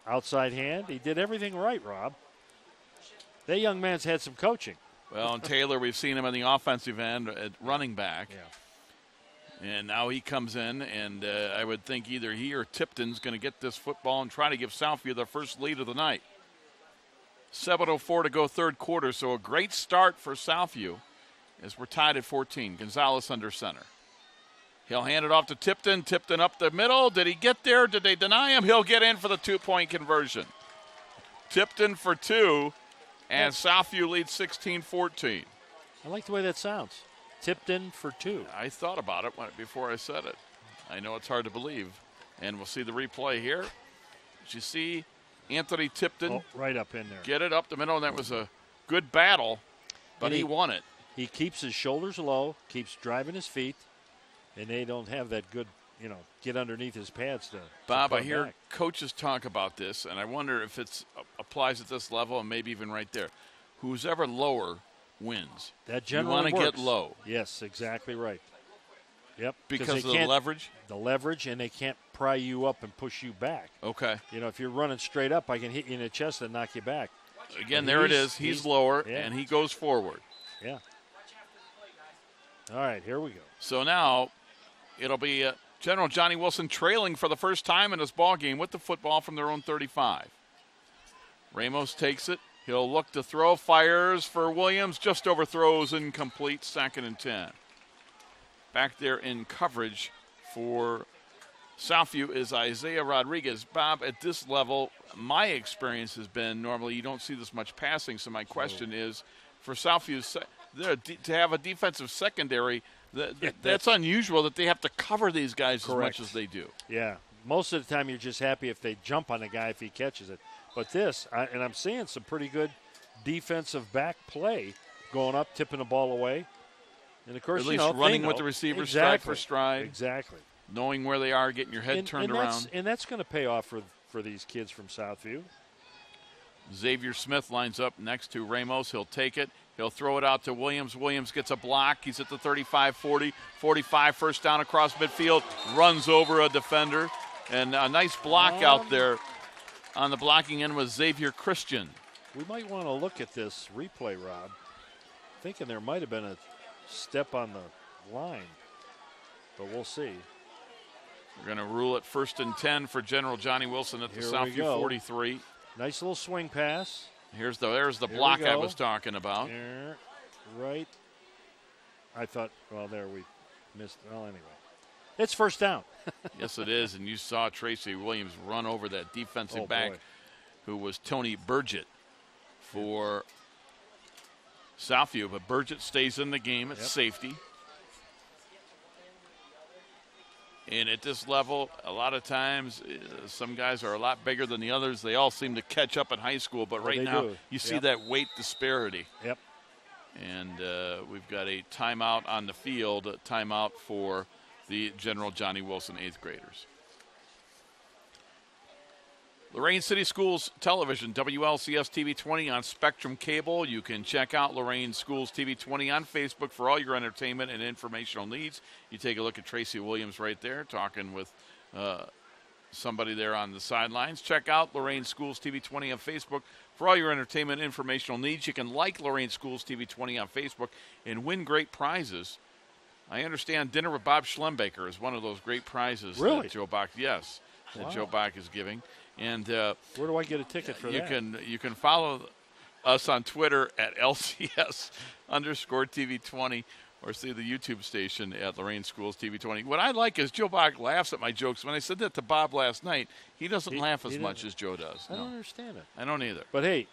Speaker 3: outside hand. He did everything right, Rob. That young man's had some coaching.
Speaker 2: Well, and Taylor, we've seen him on the offensive end at running back.
Speaker 3: Yeah.
Speaker 2: And now he comes in, and I would think either he or Tipton's going to get this football and try to give Southview their first lead of the night. 7:04 to go third quarter, so a great start for Southview as we're tied at 14. Gonzalez under center. He'll hand it off to Tipton. Tipton up the middle. Did he get there? Did they deny him? He'll get in for the two-point conversion. Tipton for two, and Southview leads 16-14.
Speaker 3: I like the way that sounds. Tipton for two.
Speaker 2: I thought about it before I said it. I know it's hard to believe. And we'll see the replay here. As you see, Anthony Tipton
Speaker 3: right up in there.
Speaker 2: Get it up the middle, and that was a good battle, but he won it.
Speaker 3: He keeps his shoulders low, keeps driving his feet, and they don't have that good, get underneath his pads to
Speaker 2: Bob, I
Speaker 3: him
Speaker 2: hear
Speaker 3: back.
Speaker 2: coaches talk about this, and I wonder if it applies at this level and maybe even right there. Who's ever lower wins.
Speaker 3: That generally
Speaker 2: you want to
Speaker 3: works.
Speaker 2: get low.
Speaker 3: Yes, exactly right. Yep.
Speaker 2: Because of the leverage?
Speaker 3: The leverage, and they can't pry you up and push you back.
Speaker 2: Okay.
Speaker 3: If you're running straight up, I can hit you in the chest and knock you back.
Speaker 2: Again, there it is. He's lower, and he goes forward.
Speaker 3: Yeah. All right, here we go.
Speaker 2: So now it'll be General Johnnie Wilson trailing for the first time in this ball game with the football from their own 35. Ramos takes it. He'll look to throw, fires for Williams, just overthrows, incomplete, 2nd and 10. Back there in coverage for Southview is Isaiah Rodriguez. Bob, at this level, my experience has been normally you don't see this much passing, so my question is, for Southview to have a defensive secondary, that's unusual that they have to cover these guys
Speaker 3: Correct.
Speaker 2: as much as they do.
Speaker 3: Yeah. Most of the time you're just happy if they jump on a guy if he catches it. But and I'm seeing some pretty good defensive back play going up, tipping the ball away. And, of course,
Speaker 2: at least running with the receiver stride for stride.
Speaker 3: Exactly.
Speaker 2: Knowing where they are, getting your head turned around.
Speaker 3: And that's going to pay off for these kids from Southview.
Speaker 2: Xavier Smith lines up next to Ramos. He'll take it. He'll throw it out to Williams. Williams gets a block. He's at the 35, 40, 45, first down across midfield. Runs over a defender. And a nice block out there on the blocking end was Xavier Christian.
Speaker 3: We might want to look at this replay, Rob. Thinking there might have been a step on the line. But we'll see.
Speaker 2: We're going to rule it 1st and 10 for General Johnnie Wilson at the Southview 43.
Speaker 3: Nice little swing pass.
Speaker 2: There's the block I was talking about.
Speaker 3: There, right. I thought, there we missed. Well, anyway. It's first down.
Speaker 2: Yes, it is. And you saw Tracy Williams run over that defensive back who was Tony Burgett for Southview. But Burgett stays in the game at safety. And at this level, a lot of times, some guys are a lot bigger than the others. They all seem to catch up in high school, but right now you see that weight disparity.
Speaker 3: Yep.
Speaker 2: And we've got a timeout on the field, a timeout for the General Johnnie Wilson 8th graders. Lorain City Schools Television, WLCS TV 20 on Spectrum Cable. You can check out Lorain Schools TV 20 on Facebook for all your entertainment and informational needs. You take a look at Tracy Williams right there talking with somebody there on the sidelines. Check out Lorain Schools TV 20 on Facebook for all your entertainment and informational needs. You can like Lorain Schools TV 20 on Facebook and win great prizes. I understand Dinner with Bob Schlembacher is one of those great prizes that Joe Bach, that Joe Bach is giving. And
Speaker 3: where do I get a ticket for that?
Speaker 2: You can follow us on Twitter at LCS_TV20 or see the YouTube station at Lorain Schools TV 20. What I like is Joe Bach laughs at my jokes. When I said that to Bob last night, he doesn't laugh as much as Joe does.
Speaker 3: I don't understand it.
Speaker 2: I don't either.
Speaker 3: But hey,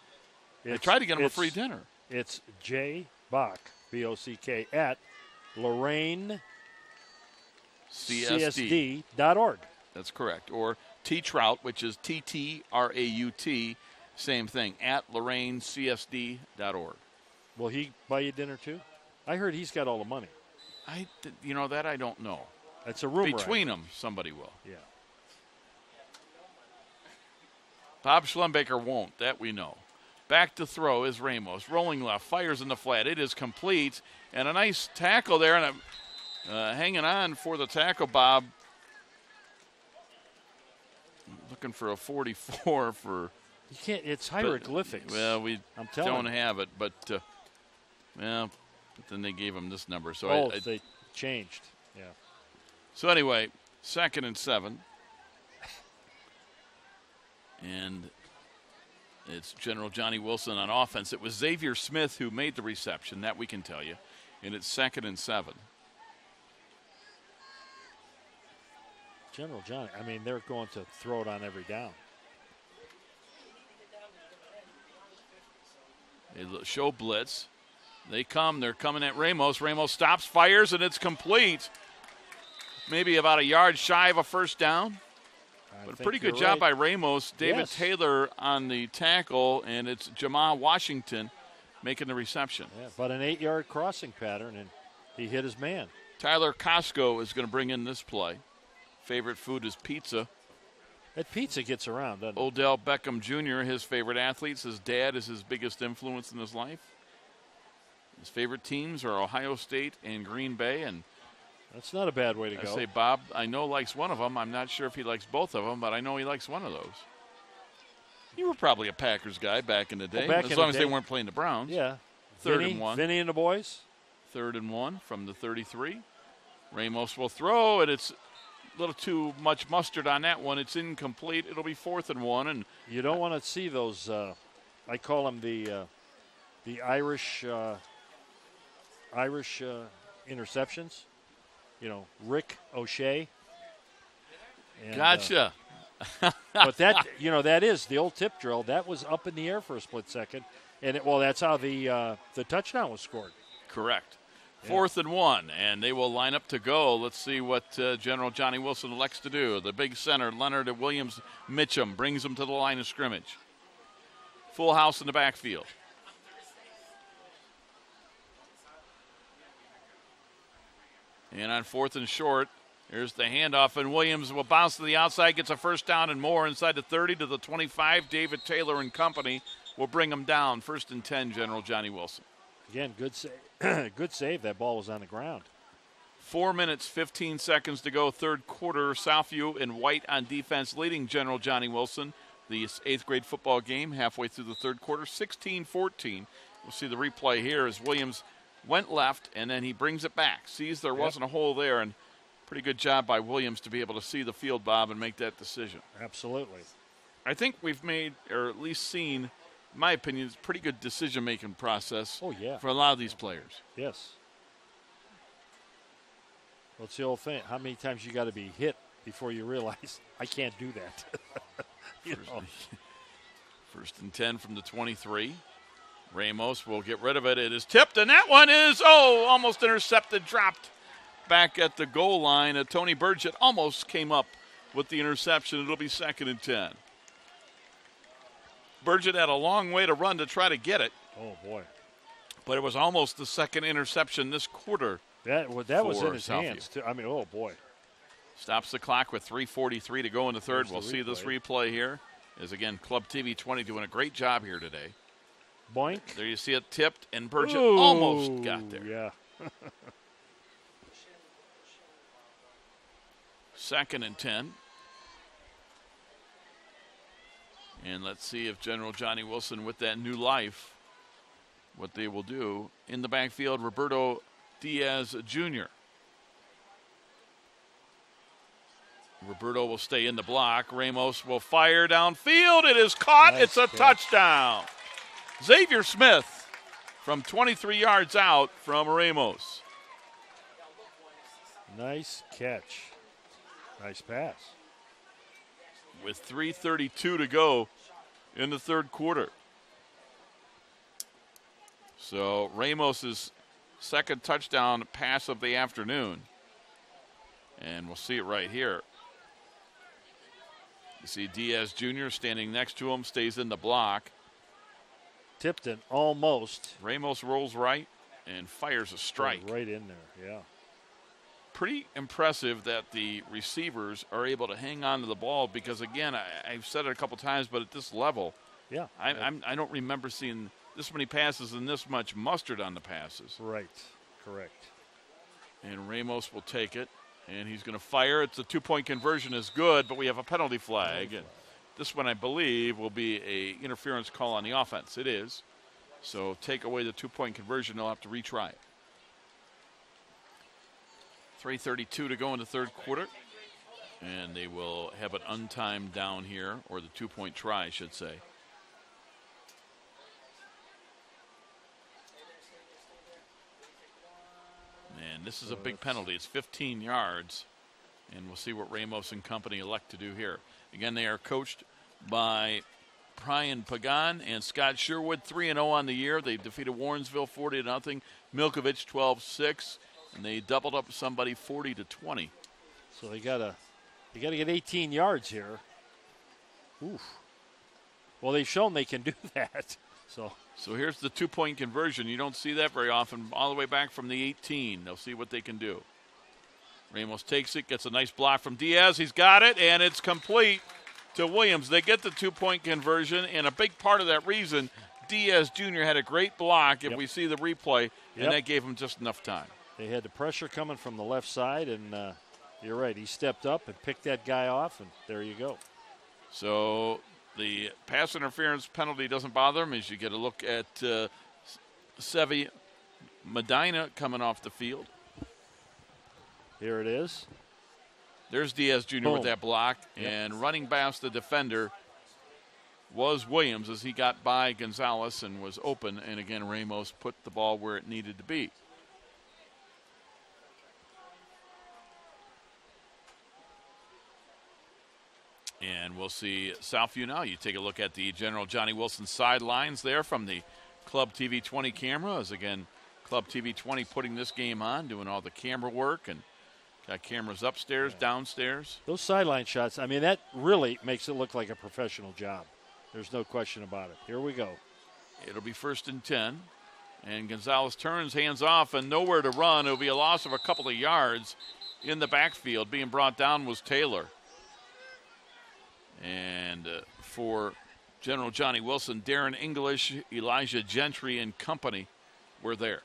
Speaker 2: I tried to get him a free dinner.
Speaker 3: It's J Bach, BOCK, at LoraineCSD.org.
Speaker 2: That's correct. Or T Trout, which is TTRAUT, same thing, at LoraineCSD.org.
Speaker 3: Will he buy you dinner too? I heard he's got all the money.
Speaker 2: That I don't know.
Speaker 3: That's a rumor.
Speaker 2: Between them, somebody will.
Speaker 3: Yeah.
Speaker 2: Bob Schlembacher won't. That we know. Back to throw is Ramos. Rolling left, fires in the flat. It is complete. And a nice tackle there. And hanging on for the tackle, Bob. Looking for a 44 for.
Speaker 3: You can't. It's hieroglyphics.
Speaker 2: We don't have it, but but then they gave him this number. So
Speaker 3: they changed. Yeah.
Speaker 2: So anyway, 2nd and 7, and it's General Johnnie Wilson on offense. It was Xavier Smith who made the reception. That we can tell you, and it's 2nd and 7.
Speaker 3: General Johnnie, they're going to throw it on every down.
Speaker 2: They show blitz. They're coming at Ramos. Ramos stops, fires, and it's complete. Maybe about a yard shy of a first down. But a pretty good job by Ramos. David Taylor on the tackle, and it's Jamal Washington making the reception.
Speaker 3: Yeah, but an 8-yard crossing pattern, and he hit his man.
Speaker 2: Tyler Costco is going to bring in this play. Favorite food is pizza.
Speaker 3: That pizza gets around, doesn't it?
Speaker 2: Odell Beckham Jr., his favorite athletes. His dad is his biggest influence in his life. His favorite teams are Ohio State and Green Bay. And
Speaker 3: that's not a bad way to go.
Speaker 2: I say Bob, I know likes one of them. I'm not sure if he likes both of them, but I know he likes one of those. You were probably a Packers guy back in the day,
Speaker 3: back
Speaker 2: as
Speaker 3: in
Speaker 2: long
Speaker 3: the
Speaker 2: as they
Speaker 3: day.
Speaker 2: weren't playing the Browns.
Speaker 3: Yeah.
Speaker 2: Third and 1.
Speaker 3: Vinny and the boys.
Speaker 2: 3rd and 1 from the 33. Ramos will throw it. It's a little too much mustard on that one. It's incomplete. It'll be 4th and 1. And
Speaker 3: you don't want to see those. I call them the Irish interceptions. You know, Rick O'Shea. And,
Speaker 2: gotcha.
Speaker 3: But that, that is the old tip drill. That was up in the air for a split second, and that's how the touchdown was scored.
Speaker 2: Correct.
Speaker 3: Yeah.
Speaker 2: 4th and 1, and they will line up to go. Let's see what General Johnnie Wilson elects to do. The big center, Leonard Williams Mitchum, brings them to the line of scrimmage. Full house in the backfield. And on 4th and short, here's the handoff, and Williams will bounce to the outside, gets a first down and more inside the 30 to the 25. David Taylor and company will bring them down. 1st and 10, General Johnnie Wilson.
Speaker 3: Again, good save. Good save. That ball was on the ground.
Speaker 2: 4 minutes, 15 seconds to go, 3rd quarter. Southview and White on defense, leading General Johnnie Wilson. The 8th grade football game halfway through the 3rd quarter, 16-14. We'll see the replay here as Williams went left, and then he brings it back. Sees there wasn't a hole there, and pretty good job by Williams to be able to see the field, Bob, and make that decision.
Speaker 3: Absolutely.
Speaker 2: I think we've made, or at least seen, in my opinion, it's a pretty good decision-making process for a lot of these players.
Speaker 3: Yes. Well, it's the old thing. How many times you got to be hit before you realize I can't do that?
Speaker 2: First and 10 from the 23. Ramos will get rid of it. It is tipped, and that one is, almost intercepted, dropped back at the goal line. Tony Burgett almost came up with the interception. It'll be 2nd and 10. Burgett had a long way to run to try to get it.
Speaker 3: Oh, boy.
Speaker 2: But it was almost the second interception this quarter.
Speaker 3: That was in his hands, too. I mean, oh, boy.
Speaker 2: Stops the clock with 3:43 to go in the 3rd. We'll see this replay here. Is again, Club TV 20 doing a great job here today.
Speaker 3: Boink.
Speaker 2: There you see it tipped, and Burgett almost got there.
Speaker 3: Yeah.
Speaker 2: 2nd and 10. And let's see if General Johnnie Wilson, with that new life, what they will do. In the backfield, Roberto Diaz Jr. Roberto will stay in the block. Ramos will fire downfield. It is caught.
Speaker 3: Nice
Speaker 2: it's a touchdown. Xavier Smith from 23 yards out from Ramos.
Speaker 3: Nice catch. Nice pass.
Speaker 2: With 3:32 to go in the 3rd quarter. So Ramos's 2nd touchdown pass of the afternoon. And we'll see it right here. You see Diaz Jr. standing next to him, stays in the block.
Speaker 3: Tipped it almost.
Speaker 2: Ramos rolls right and fires a strike.
Speaker 3: Right in there, yeah.
Speaker 2: Pretty impressive that the receivers are able to hang on to the ball because, again, I've said it a couple times, but at this level, I don't remember seeing this many passes and this much mustard on the passes.
Speaker 3: Right, correct.
Speaker 2: And Ramos will take it, and he's going to fire. It's a 2-point conversion is good, but we have a penalty flag. And this one, I believe, will be a interference call on the offense. It is. So take away the 2-point conversion. They'll have to retry it. 3:32 to go in the 3rd quarter. And they will have an untimed down here, or the 2-point try, I should say. And this is a big penalty. It's 15 yards. And we'll see what Ramos and company elect to do here. Again, they are coached by Brian Pagan and Scott Sherwood, 3-0 on the year. They defeated Warrensville 40-0. Milkovich 12-6. And they doubled up somebody 40-20.
Speaker 3: So they gotta get 18 yards here. Oof. Well, they've shown they can do that. So
Speaker 2: here's the 2-point conversion. You don't see that very often. All the way back from the 18. They'll see what they can do. Ramos takes it, gets a nice block from Diaz. He's got it, and it's complete to Williams. They get the 2-point conversion, and a big part of that reason, Diaz Jr. had a great block if we see the replay, and that gave him just enough time.
Speaker 3: They had the pressure coming from the left side, and you're right. He stepped up and picked that guy off, and there you go.
Speaker 2: So the pass interference penalty doesn't bother him as you get a look at Sevi Medina coming off the field.
Speaker 3: Here it is.
Speaker 2: There's Diaz Jr.
Speaker 3: Boom.
Speaker 2: with that block,
Speaker 3: Yep.
Speaker 2: and running past the defender was Williams as he got by Gonzalez and was open. And again, Ramos put the ball where it needed to be. And we'll see Southview now. You take a look at the General Johnnie Wilson sidelines there from the Club TV 20 camera. As again, Club TV 20 putting this game on, doing all the camera work, and got cameras upstairs, downstairs.
Speaker 3: Those sideline shots, I mean, that really makes it look like a professional job. There's no question about it. Here we go.
Speaker 2: It'll be 1st and 10. And Gonzalez turns, hands off, and nowhere to run. It'll be a loss of a couple of yards in the backfield. Being brought down was Taylor. And for General Johnnie Wilson, Darren English, Elijah Gentry, and company were there.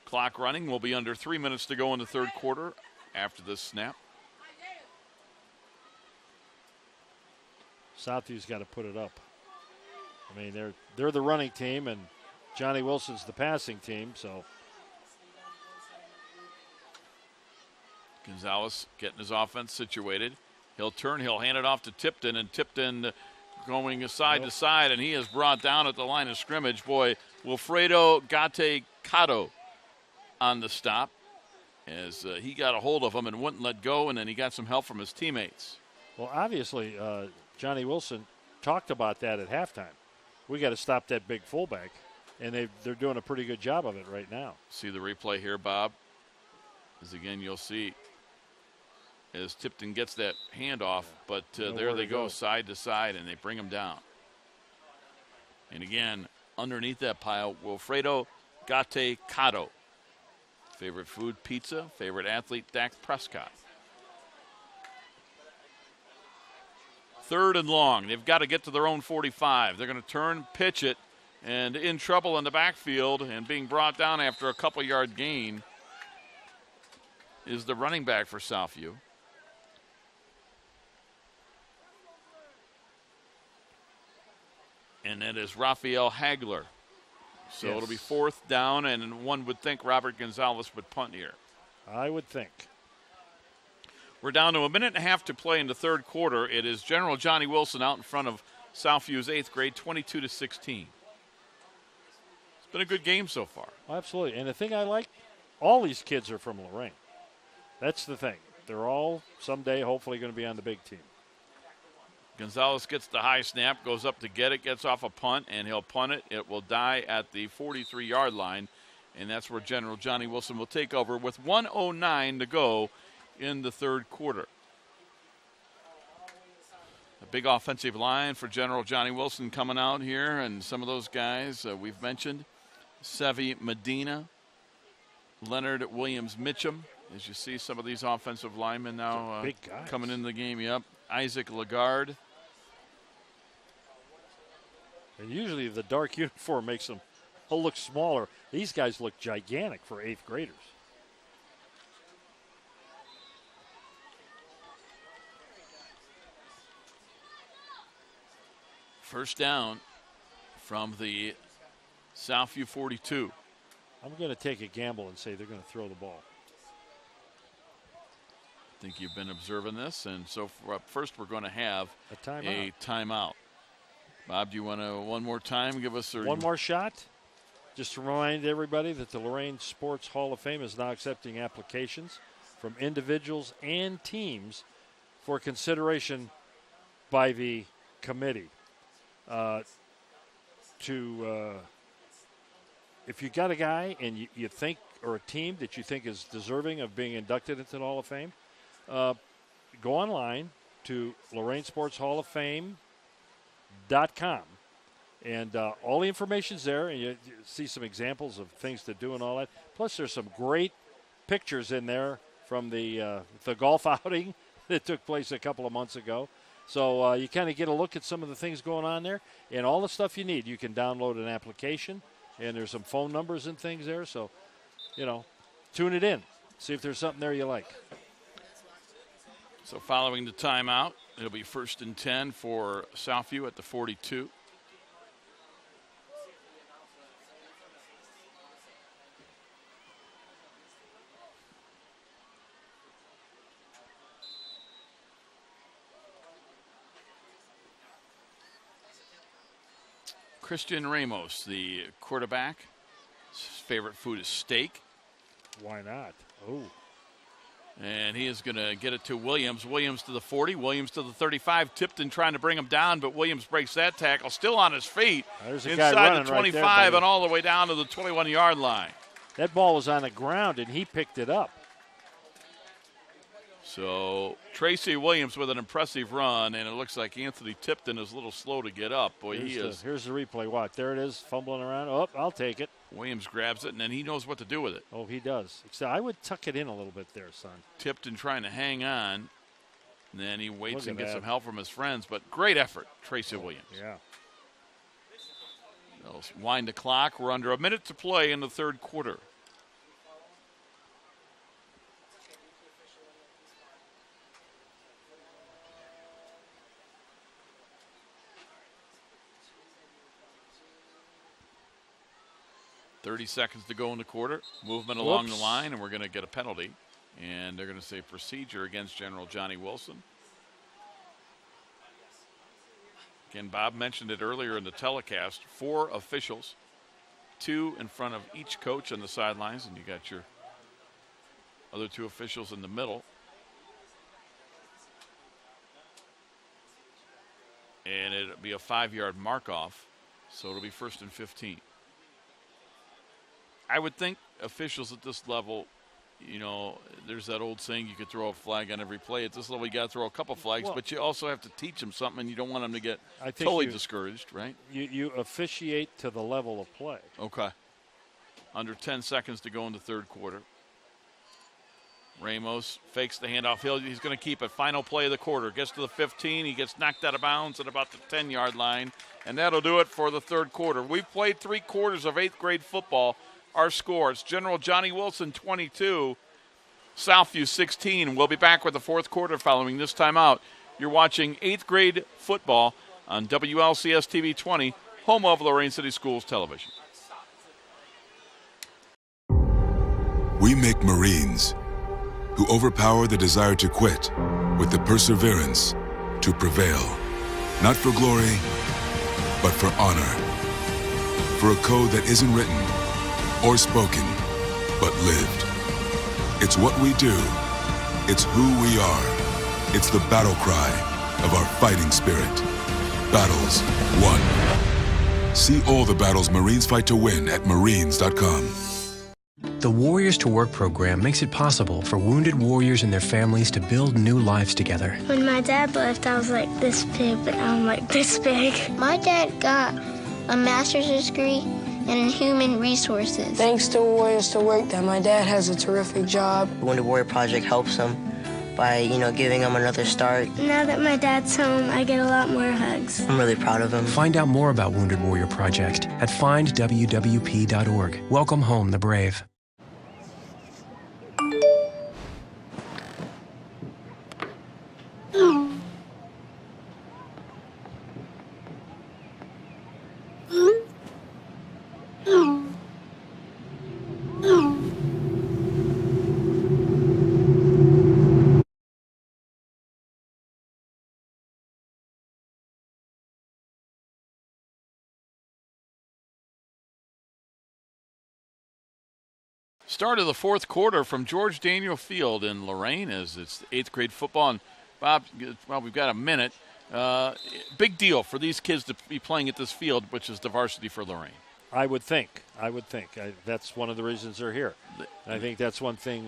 Speaker 2: Clock running. Will be under 3 minutes to go in the third quarter after this snap.
Speaker 3: Southview's got to put it up. I mean, they're the running team, and Johnnie Wilson's the passing team, so.
Speaker 2: Gonzalez getting his offense situated. He'll turn, he'll hand it off to Tipton, and Tipton going side to side, and he is brought down at the line of scrimmage. Boy, Wilfredo Gate Cato on the stop as he got a hold of him and wouldn't let go, and then he got some help from his teammates.
Speaker 3: Well, obviously, Johnnie Wilson talked about that at halftime. We got to stop that big fullback, and they're doing a pretty good job of it right now.
Speaker 2: See the replay here, Bob, as again you'll see as Tipton gets that handoff, but there they go side to side, and they bring him down. And again, underneath that pile, Wilfredo Gate Cato. Favorite food, pizza. Favorite athlete, Dak Prescott. 3rd and long. They've got to get to their own 45. They're going to turn, pitch it, and in trouble in the backfield and being brought down after a couple-yard gain is the running back for Southview. And that is Raphael Hagler. So
Speaker 3: Yes.
Speaker 2: it'll be 4th down, and one would think Robert Gonzalez would punt here.
Speaker 3: I would think.
Speaker 2: We're down to a minute and a half to play in the third quarter. It is General Johnnie Wilson out in front of Southview's 8th grade, 22-16. It's been a good game so far.
Speaker 3: Absolutely. And the thing I like, all these kids are from Lorain. That's the thing. They're all someday hopefully going to be on the big team.
Speaker 2: Gonzalez gets the high snap, goes up to get it, gets off a punt, and he'll punt it. It will die at the 43-yard line, and that's where General Johnnie Wilson will take over with 1:09 to go in the third quarter. A big offensive line for General Johnnie Wilson coming out here, and some of those guys we've mentioned. Sevi Medina, Leonard Williams Mitchum, as you see some of these offensive linemen now
Speaker 3: big guys
Speaker 2: coming into the game. Yep, Isaac Lagarde.
Speaker 3: And usually the dark uniform makes them look smaller. These guys look gigantic for 8th graders.
Speaker 2: First down from the Southview 42.
Speaker 3: I'm going to take a gamble and say they're going to throw the ball.
Speaker 2: I think you've been observing this, and so first we're going to have
Speaker 3: a
Speaker 2: timeout. Bob, do you want to one more time give us
Speaker 3: one more shot? Just to remind everybody that the Lorain Sports Hall of Fame is now accepting applications from individuals and teams for consideration by the committee. If you got a guy and you think, or a team that you think is deserving of being inducted into the Hall of Fame, go online to Lorain Sports Hall of Fame.com, and all the information's there, and you see some examples of things to do and all that. Plus, there's some great pictures in there from the golf outing that took place a couple of months ago. So you kind of get a look at some of the things going on there, and all the stuff you need. You can download an application, and there's some phone numbers and things there. So, tune it in. See if there's something there you like.
Speaker 2: So following the timeout, it'll be 1st and 10 for Southview at the 42. Christian Ramos, the quarterback. His favorite food is steak.
Speaker 3: Why not? Oh.
Speaker 2: And he is going to get it to Williams. Williams to the 40, Williams to the 35. Tipton trying to bring him down, but Williams breaks that tackle. Still on his feet.
Speaker 3: There's a
Speaker 2: inside
Speaker 3: guy
Speaker 2: the
Speaker 3: running
Speaker 2: 25
Speaker 3: right there,
Speaker 2: and all the way down to the 21-yard line.
Speaker 3: That ball was on the ground, and he picked it up.
Speaker 2: So Tracy Williams with an impressive run, and it looks like Anthony Tipton is a little slow to get up. Boy,
Speaker 3: Here's the replay. Watch. There it is, fumbling around. Oh, I'll take it.
Speaker 2: Williams grabs it, and then he knows what to do with it.
Speaker 3: Oh, he does. Except I would tuck it in a little bit there, son.
Speaker 2: Tipton trying to hang on. And then he waits and gets
Speaker 3: that.
Speaker 2: some help from his friends, but great effort, Tracy Williams.
Speaker 3: Yeah.
Speaker 2: They'll wind the clock. We're under a minute to play in the third quarter. .30 to go in the quarter. Movement along the line, and we're going to get a penalty. And they're going to say procedure against General Johnnie Wilson. Again, Bob mentioned it earlier in the telecast. 4 officials, 2 in front of each coach on the sidelines, and you got your other 2 officials in the middle. And it'll be a 5-yard mark-off, so it'll be 1st and 15. I would think officials at this level, you know, there's that old saying you could throw a flag on every play. At this level, you got to throw a couple flags, but you also have to teach them something, and you don't want them to get totally discouraged, right?
Speaker 3: You officiate to the level of play.
Speaker 2: Okay. Under 10 seconds to go in the third quarter. Ramos fakes the handoff. He's going to keep it. Final play of the quarter. Gets to the 15. He gets knocked out of bounds at about the 10-yard line, and that'll do it for the third quarter. We've played 3 quarters of 8th grade football. Our scores, General Johnnie Wilson 22, Southview 16. We'll be back with the fourth quarter following this timeout. You're watching 8th grade football on WLCS TV 20, home of Lorain City Schools Television.
Speaker 11: We make Marines who overpower the desire to quit with the perseverance to prevail. Not for glory, but for honor. For a code that isn't written or spoken, but lived. It's what we do. It's who we are. It's the battle cry of our fighting spirit. Battles won. See all the battles Marines fight to win at marines.com.
Speaker 12: The Warriors to Work program makes it possible for wounded warriors and their families to build new lives together.
Speaker 13: When my dad left, I was like this big, but now I'm like this big. My dad got a master's degree in human resources.
Speaker 14: Thanks to Warriors to Work that my dad has a terrific job.
Speaker 15: The Wounded Warrior Project helps him by, giving him another start.
Speaker 13: Now that my dad's home, I get a lot more hugs.
Speaker 15: I'm really proud of him.
Speaker 12: Find out more about Wounded Warrior Project at findwwp.org. Welcome home, the brave.
Speaker 2: Start of the fourth quarter from George Daniel Field in Lorain as it's 8th grade football. And Bob, well, we've got a minute. Big deal for these kids to be playing at this field, which is the varsity for Lorain.
Speaker 3: I would think. That's one of the reasons they're here. And I think that's one thing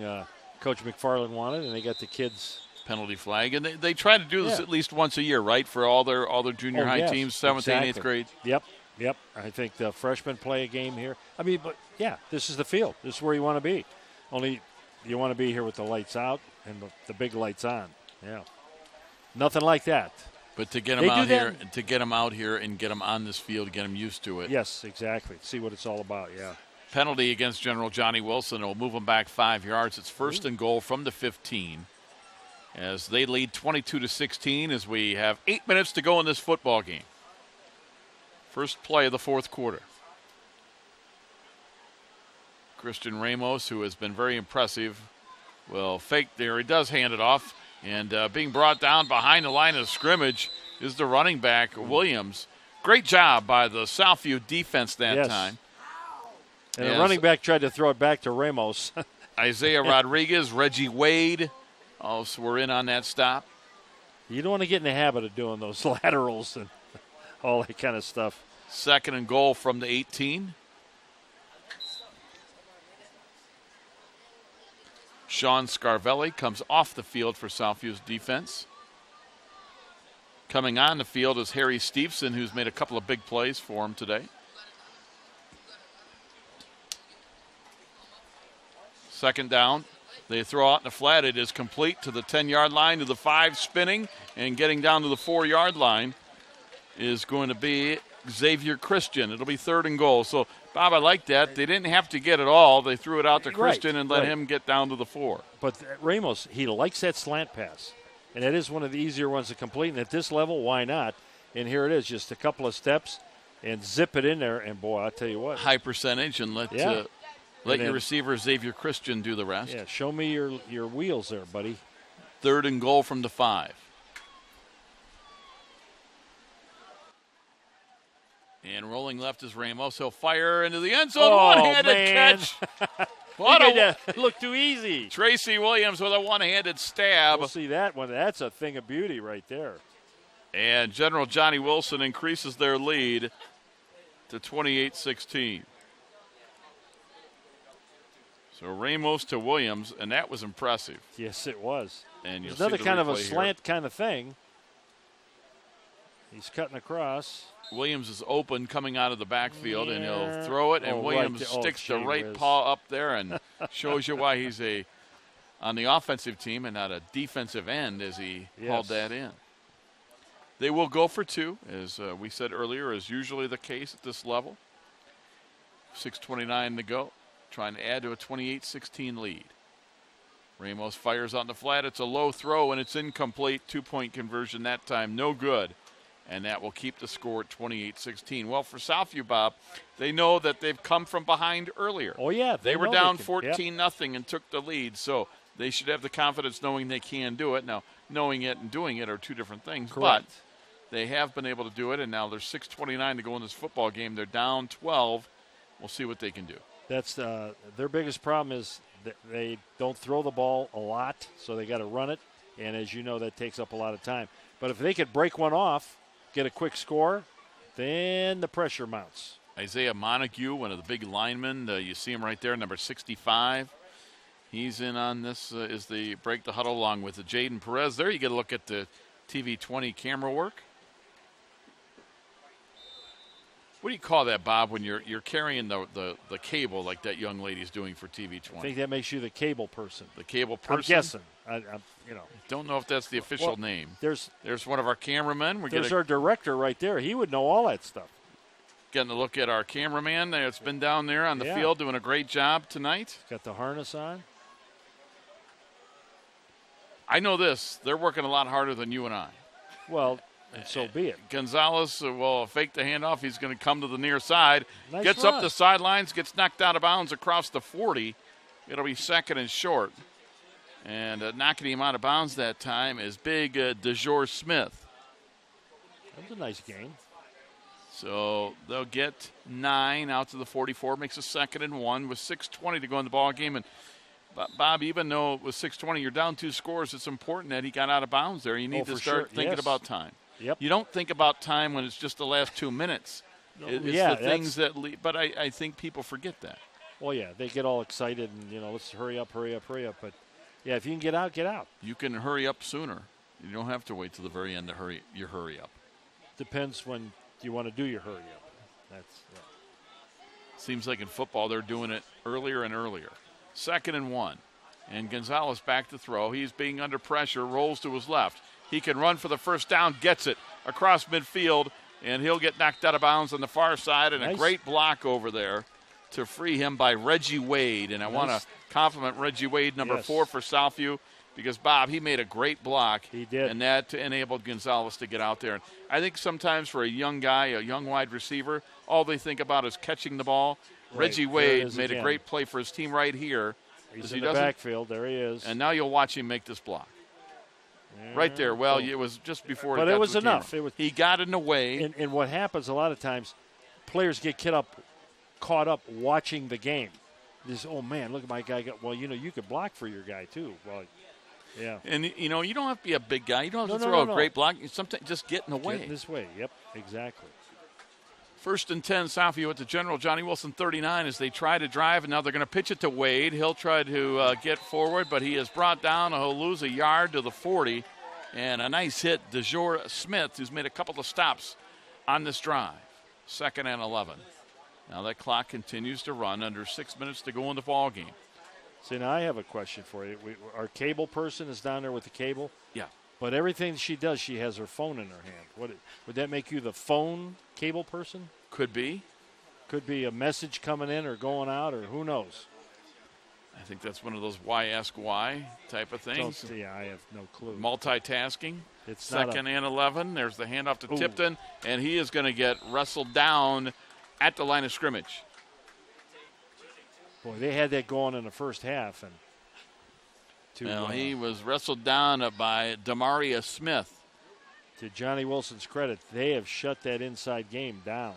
Speaker 3: Coach McFarland wanted, and they got the kids.
Speaker 2: Penalty flag. And they try to do this at least once a year, right, for all their junior high teams, 7th and 8th grade.
Speaker 3: Yep. I think the freshmen play a game here. But this is the field. This is where you want to be. Only you want to be here with the lights out and the big lights on. Yeah. Nothing like that.
Speaker 2: But to get them out here, and get them on this field, get them used to it.
Speaker 3: Yes, exactly. See what it's all about, yeah.
Speaker 2: Penalty against General Johnnie Wilson. It'll move them back 5 yards. It's 1st and goal from the 15. as they lead 22-16 as we have 8 minutes to go in this football game. First play of the fourth quarter. Christian Ramos, who has been very impressive, will fake there. He does hand it off, and being brought down behind the line of scrimmage is the running back, Williams. Great job by the Southview defense that time.
Speaker 3: And the running back tried to throw it back to Ramos.
Speaker 2: Isaiah Rodriguez, Reggie Wade also were in on that stop.
Speaker 3: You don't want to get in the habit of doing those laterals and all that kind of stuff.
Speaker 2: Second and goal from the 18. Sean Scarvelli comes off the field for Southview's defense. Coming on the field is Harry Steveson, who's made a couple of big plays for him today. Second down. They throw out in the flat. It is complete to the 10-yard line, to the 5, spinning, and getting down to the 4-yard line is going to be Xavier Christian. It'll be third and goal. So, Bob, I like that. They didn't have to get it all. They threw it out to Christian and let him get down to the 4.
Speaker 3: But Ramos, he likes that slant pass. And it is one of the easier ones to complete. And at this level, why not? And here it is, just a couple of steps and zip it in there. And, boy, I'll tell you what.
Speaker 2: High percentage, and let your receiver, Xavier Christian, do the rest.
Speaker 3: Yeah, show me your wheels there, buddy.
Speaker 2: Third and goal from the 5. And rolling left is Ramos. He'll fire into the end zone. One-handed catch.
Speaker 3: Look too easy.
Speaker 2: Tracy Williams with a one-handed stab.
Speaker 3: We'll see that one. That's a thing of beauty right there.
Speaker 2: And General Johnnie Wilson increases their lead to 28-16. So Ramos to Williams, and that was impressive.
Speaker 3: Yes, it was.
Speaker 2: And
Speaker 3: there's another kind of a slant kind of thing. He's cutting across.
Speaker 2: Williams is open coming out of the backfield, and he'll throw it, and Williams sticks the right paw up there and shows you why he's on the offensive team and not a defensive end as he hauled that in. They will go for 2, as we said earlier, is usually the case at this level. 6:29 to go, trying to add to a 28-16 lead. Ramos fires on the flat. It's a low throw, and it's incomplete. 2-point conversion that time, no good. And that will keep the score at 28-16. Well, for Southview, Bob, they know that they've come from behind earlier.
Speaker 3: Oh, yeah.
Speaker 2: They were down 14-0 and took the lead, so they should have the confidence knowing they can do it. Now, knowing it and doing it are two different things.
Speaker 3: Correct.
Speaker 2: But they have been able to do it, and now there's 6:29 to go in this football game. They're down 12. We'll see what they can do.
Speaker 3: That's their biggest problem is that they don't throw the ball a lot, so they got to run it. And as you know, that takes up a lot of time. But if they could break one off, get a quick score, then the pressure mounts.
Speaker 2: Isaiah Montague, one of the big linemen. You see him right there, number 65. He's in on this as they break the huddle along with Jaden Perez. There you get a look at the TV20 camera work. What do you call that, Bob, when you're carrying the cable like that young lady's doing for TV20?
Speaker 3: I think that makes you the cable person.
Speaker 2: The cable person?
Speaker 3: I'm guessing. I
Speaker 2: don't know if that's the official name.
Speaker 3: There's
Speaker 2: one of our cameramen.
Speaker 3: There's our director right there. He would know all that stuff.
Speaker 2: Getting a look at our cameraman that's been down there on the field doing a great job tonight.
Speaker 3: Got the harness on.
Speaker 2: I know this. They're working a lot harder than you and I.
Speaker 3: Well, and so be it.
Speaker 2: Gonzalez will fake the handoff. He's going to come to the near side.
Speaker 3: Nice
Speaker 2: gets
Speaker 3: run.
Speaker 2: up the sidelines, gets knocked out of bounds across the 40. It'll be second and short. And knocking him out of bounds that time is big DeJour Smith.
Speaker 3: That was a nice game.
Speaker 2: So they'll get 9 out to the 44. Makes a 2nd and 1 with 6:20 to go in the ball game. And Bob, even though it was 6:20, you're down 2 scores. It's important that he got out of bounds there. You need to start thinking about time.
Speaker 3: Yep.
Speaker 2: You don't think about time when it's just the last 2 minutes. It's the things that lead. But I think people forget that.
Speaker 3: Well, yeah, they get all excited and, let's hurry up. But, yeah, if you can get out, get out.
Speaker 2: You can hurry up sooner. You don't have to wait till the very end to hurry up.
Speaker 3: Depends when you want to do your hurry up.
Speaker 2: Seems like in football they're doing it earlier and earlier. 2nd and 1. And Gonzalez back to throw. He's being under pressure, rolls to his left. He can run for the first down, gets it across midfield, and he'll get knocked out of bounds on the far side. And a great block over there to free him by Reggie Wade. And I want to compliment Reggie Wade, number 4 for Southview. because Bob, he made a great block.
Speaker 3: He did.
Speaker 2: And that enabled Gonzalez to get out there. And I think sometimes for a young guy, a young wide receiver, all they think about is catching the ball.
Speaker 3: Right.
Speaker 2: Reggie
Speaker 3: There
Speaker 2: Wade
Speaker 3: it is
Speaker 2: made a
Speaker 3: again.
Speaker 2: great play for his team right here.
Speaker 3: He's in the backfield. There he is.
Speaker 2: And now you'll watch him make this block.
Speaker 3: Yeah.
Speaker 2: Right there. Well, it was just before.
Speaker 3: But
Speaker 2: it
Speaker 3: it
Speaker 2: got
Speaker 3: was
Speaker 2: to the
Speaker 3: enough.
Speaker 2: camera. He got in the way.
Speaker 3: And what happens a lot of times, players get caught up watching the game. This, oh man, look at my guy. Well, you could block for your guy too. Well, yeah.
Speaker 2: And you don't have to be a big guy. You don't have to
Speaker 3: No,
Speaker 2: throw
Speaker 3: no.
Speaker 2: a great block. You sometimes just get in the way.
Speaker 3: Get in this way. Yep, exactly.
Speaker 2: 1st and 10, Southview at the General. Johnnie Wilson 39 as they try to drive, and now they're going to pitch it to Wade. He'll try to get forward, but he is brought down. He'll lose a yard to the 40. And a nice hit, DeJour Smith, who's made a couple of stops on this drive. 2nd and 11. Now that clock continues to run, under 6 minutes to go in the ball game.
Speaker 3: See, now I have a question for you. Our cable person is down there with the cable.
Speaker 2: Yeah.
Speaker 3: But everything she does, she has her phone in her hand. Would that make you the phone cable person?
Speaker 2: Could be.
Speaker 3: Could be a message coming in or going out, or who knows?
Speaker 2: I think that's one of those why ask why type of things.
Speaker 3: Yeah, I have no clue.
Speaker 2: Multitasking.
Speaker 3: It's not
Speaker 2: 2nd and 11. There's the handoff to
Speaker 3: Ooh.
Speaker 2: Tipton, and he is going to get wrestled down at the line of scrimmage.
Speaker 3: Boy, they had that going in the first half, and
Speaker 2: he was wrestled down by Demaria Smith.
Speaker 3: To Johnnie Wilson's credit, they have shut that inside game down.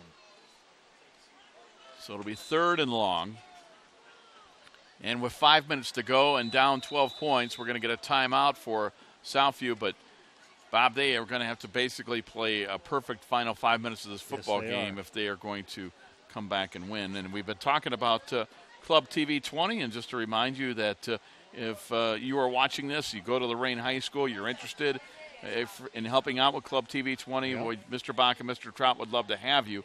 Speaker 2: So it'll be 3rd and long. And with 5 minutes to go and down 12 points, we're going to get a timeout for Southview. But, Bob, they are going to have to basically play a perfect final 5 minutes of this football game if they are going to come back and win. And we've been talking about Club TV 20. And just to remind you that if you are watching this, you go to Lorain High School, you're interested in helping out with Club TV 20, Mr. Bach and Mr. Trout would love to have you.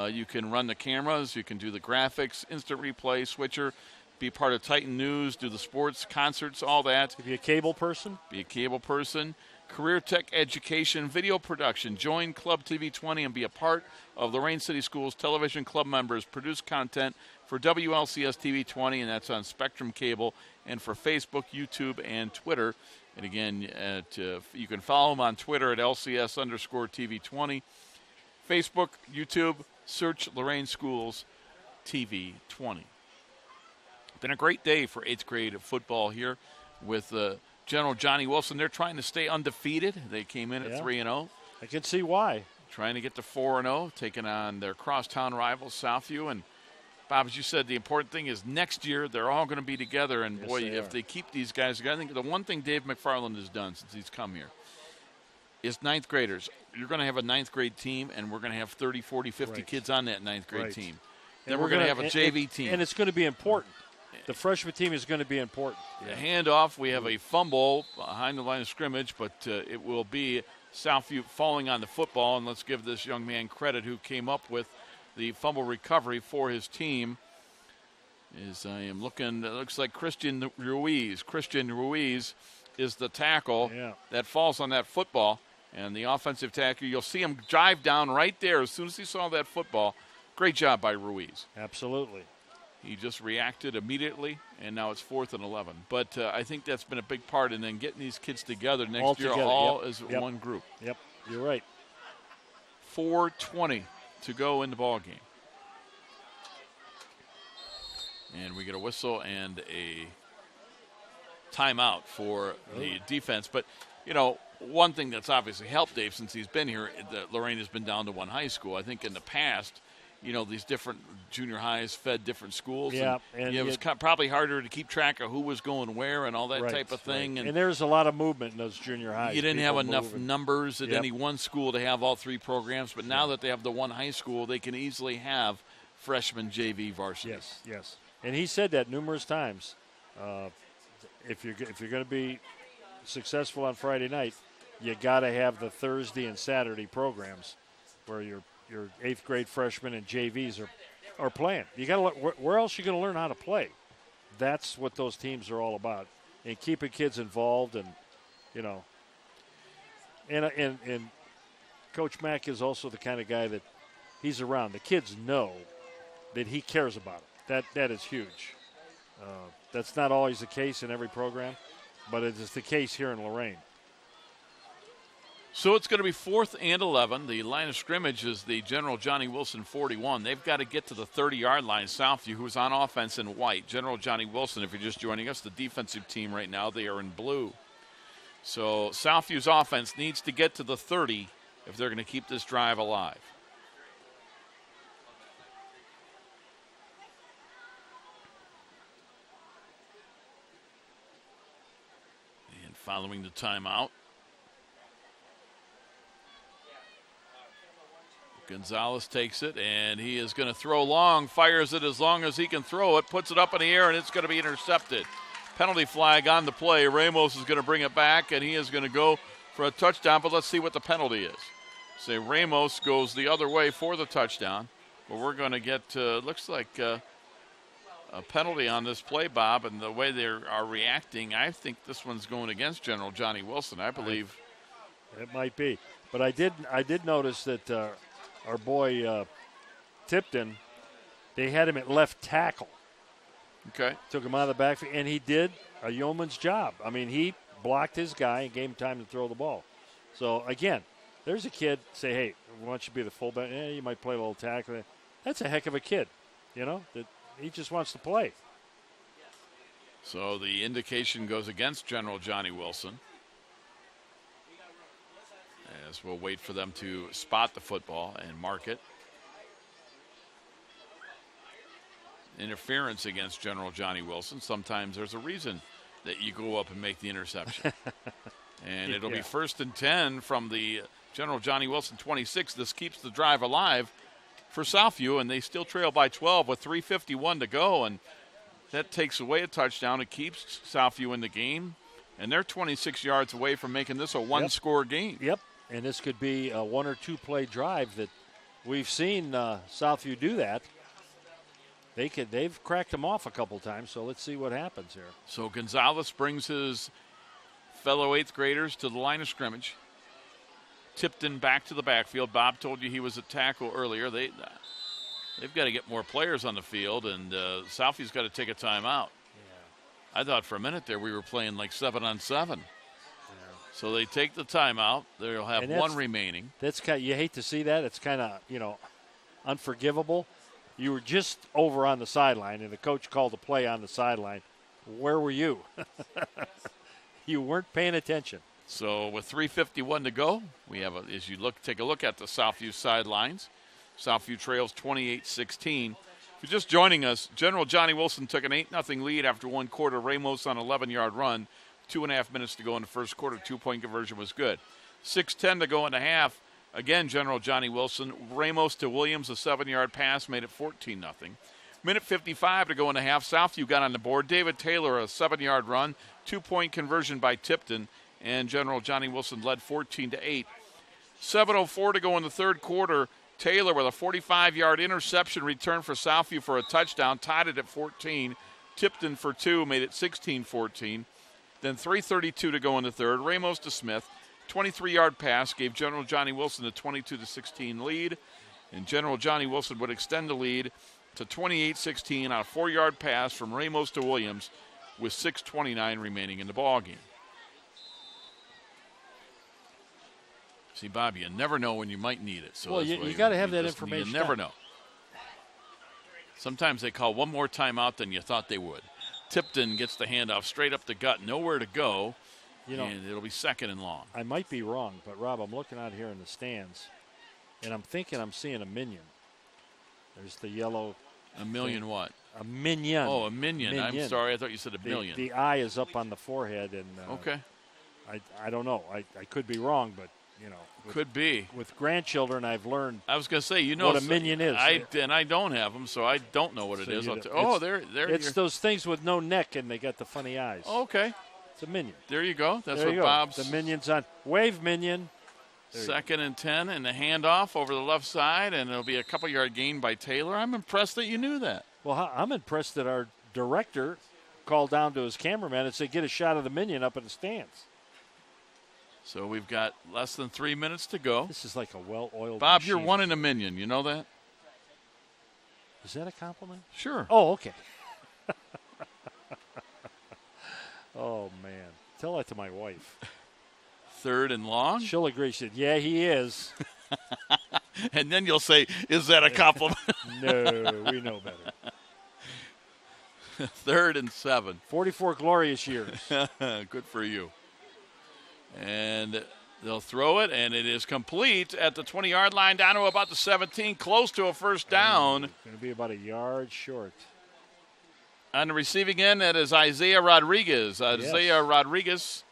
Speaker 2: You can run the cameras, you can do the graphics, instant replay, switcher, be part of Titan News, do the sports, concerts, all that.
Speaker 3: Be a cable person?
Speaker 2: Be a cable person. Career tech education, video production. Join Club TV 20 and be a part of Lorain City Schools television club members. Produce content for WLCS TV 20, and that's on Spectrum Cable, and for Facebook, YouTube, and Twitter. And again, you can follow them on Twitter at LCS_TV 20. Facebook, YouTube, search Lorain Schools TV 20. Been a great day for 8th grade football here with General Johnnie Wilson. They're trying to stay undefeated. They came in at 3-0.
Speaker 3: I can see why.
Speaker 2: Trying to get to 4-0, taking on their crosstown rivals, Southview. And, Bob, as you said, the important thing is next year they're all going to be together. And, boy, if they keep these guys together, I think the one thing Dave McFarland has done since he's come here is 9th graders. You're going to have a 9th grade team, and we're going to have 30, 40, 50 kids on that 9th grade team. Then we're going to have a JV team.
Speaker 3: And it's going to be important. The freshman team is going to be important.
Speaker 2: The handoff, we have a fumble behind the line of scrimmage, but it will be Southview falling on the football. And let's give this young man credit who came up with the fumble recovery for his team. As I am looking, it looks like Christian Ruiz. Christian Ruiz is the tackle that falls on that football. And the offensive tackle, you'll see him drive down right there as soon as he saw that football. Great job by Ruiz.
Speaker 3: Absolutely.
Speaker 2: He just reacted immediately, and now it's 4th and 11. But I think that's been a big part, and then getting these kids together next year as one group.
Speaker 3: Yep, you're right.
Speaker 2: 4:20 to go in the ball game. And we get a whistle and a timeout for the defense. But, one thing that's obviously helped Dave since he's been here, Lorain has been down to one high school. I think in the past, these different junior highs fed different schools.
Speaker 3: Yeah,
Speaker 2: and it was probably harder to keep track of who was going where and all that type of thing.
Speaker 3: And there's a lot of movement in those junior highs.
Speaker 2: You didn't have enough numbers at any one school to have all three programs, but now that they have the one high school, they can easily have freshman JV varsity.
Speaker 3: Yes. And he said that numerous times. If you're going to be successful on Friday night, you got to have the Thursday and Saturday programs where your 8th grade freshmen and JVs are playing. You got to where else are you going to learn how to play? That's what those teams are all about, and keeping kids involved, and and Coach Mack is also the kind of guy that he's around. The kids know that he cares about it. That is huge. That's not always the case in every program, but it is the case here in Lorain.
Speaker 2: So it's going to be 4th and 11. The line of scrimmage is the General Johnnie Wilson 41. They've got to get to the 30-yard line. Southview, who's on offense in white. General Johnnie Wilson, if you're just joining us, the defensive team right now, they are in blue. So Southview's offense needs to get to the 30 if they're going to keep this drive alive. And following the timeout, Gonzalez takes it, and he is going to throw long, fires it as long as he can throw it, puts it up in the air, and it's going to be intercepted. Penalty flag on the play. Ramos is going to bring it back, and he is going to go for a touchdown, but let's see what the penalty is. Say Ramos goes the other way for the touchdown, but we're going to get, looks like a penalty on this play, Bob, and the way they are reacting, I think this one's going against General Johnnie Wilson, I believe.
Speaker 3: It might be, but I did notice that our boy Tipton, they had him at left tackle.
Speaker 2: Okay.
Speaker 3: Took him out of the backfield, and he did a yeoman's job. I mean, he blocked his guy and gave him time to throw the ball. So, again, there's a kid, say, hey, why don't you be the fullback? You might play a little tackle. That's a heck of a kid, that he just wants to play.
Speaker 2: So the indication goes against General Johnnie Wilson. As we'll wait for them to spot the football and mark it. Interference against General Johnnie Wilson. Sometimes there's a reason that you go up and make the interception. And it'll be 1st and 10 from the General Johnnie Wilson 26. This keeps the drive alive for Southview, and they still trail by 12 with 3:51 to go. And that takes away a touchdown. It keeps Southview in the game. And they're 26 yards away from making this a one-score game.
Speaker 3: Yep. And this could be a 1 or 2 play drive that we've seen Southview do that. They've cracked them off a couple times, so let's see what happens here.
Speaker 2: So Gonzalez brings his fellow 8th graders to the line of scrimmage. Tipton back to the backfield. Bob told you he was at tackle earlier. They've got to get more players on the field, and Southview's got to take a timeout. Yeah. I thought for a minute there we were playing like 7-on-7. So they take the timeout. They'll have one remaining.
Speaker 3: That's you hate to see that. It's kind of unforgivable. You were just over on the sideline, and the coach called a play on the sideline. Where were you? You weren't paying attention.
Speaker 2: So with 3:51 to go, we have take a look at the Southview sidelines. Southview trails 28-16. If you're just joining us, General Johnnie Wilson took an 8-0 lead after one quarter. Ramos on an 11-yard run. 2.5 minutes to go in the first quarter. 2-point conversion was good. 6:10 to go in the half. Again, General Johnnie Wilson. Ramos to Williams, a 7-yard pass, made it 14-0. Minute 55 to go in the half. Southview got on the board. David Taylor, a 7-yard run. 2-point conversion by Tipton. And General Johnnie Wilson led 14-8. 7:04 to go in the third quarter. Taylor with a 45-yard interception return for Southview for a touchdown. Tied it at 14. Tipton for 2, made it 16-14. Then 3:32 to go in the third. Ramos to Smith. 23-yard pass gave General Johnnie Wilson a 22-16 lead. And General Johnnie Wilson would extend the lead to 28-16 on a 4-yard pass from Ramos to Williams with 6:29 remaining in the ballgame. See, Bob, you never know when you might need it. So
Speaker 3: you got to have that information.
Speaker 2: You never know. Sometimes they call one more timeout than you thought they would. Tipton gets the handoff straight up the gut, nowhere to go, and it'll be 2nd and long.
Speaker 3: I might be wrong, but, Rob, I'm looking out here in the stands, and I'm thinking I'm seeing a minion. There's the yellow.
Speaker 2: A million what?
Speaker 3: A minion.
Speaker 2: Oh, a minion. I'm sorry. I thought you said a million.
Speaker 3: The eye is up on the forehead. And
Speaker 2: okay.
Speaker 3: I don't know. I could be wrong, but,
Speaker 2: could be.
Speaker 3: With grandchildren, I've learned
Speaker 2: I was going to say,
Speaker 3: what a minion is.
Speaker 2: And I don't have them, so I don't know what it is. There.
Speaker 3: It's those things with no neck, and they got the funny eyes.
Speaker 2: Oh, okay.
Speaker 3: It's a minion.
Speaker 2: There you go. That's what Bob's.
Speaker 3: The minion's on. Wave, minion.
Speaker 2: 2nd and 10, and the handoff over the left side, and it'll be a couple-yard gain by Taylor. I'm impressed that you knew that.
Speaker 3: Well, I'm impressed that our director called down to his cameraman and said, get a shot of the minion up in the stands.
Speaker 2: So we've got less than 3 minutes to go.
Speaker 3: This is like a well-oiled
Speaker 2: Bob,
Speaker 3: machine.
Speaker 2: you're one in a minion. You know that?
Speaker 3: Is that a compliment?
Speaker 2: Sure.
Speaker 3: Oh, okay. Oh, man. Tell that to my wife.
Speaker 2: 3rd and long.
Speaker 3: She'll agree. She said, yeah, he is.
Speaker 2: And then you'll say, is that a compliment?
Speaker 3: No, we know better.
Speaker 2: 3rd and 7.
Speaker 3: 44 glorious years.
Speaker 2: Good for you. And they'll throw it, and it is complete at the 20-yard line down to about the 17, close to a first down.
Speaker 3: Going to be about a yard short.
Speaker 2: On the receiving end, that is Isaiah Rodriguez. Isaiah Rodriguez,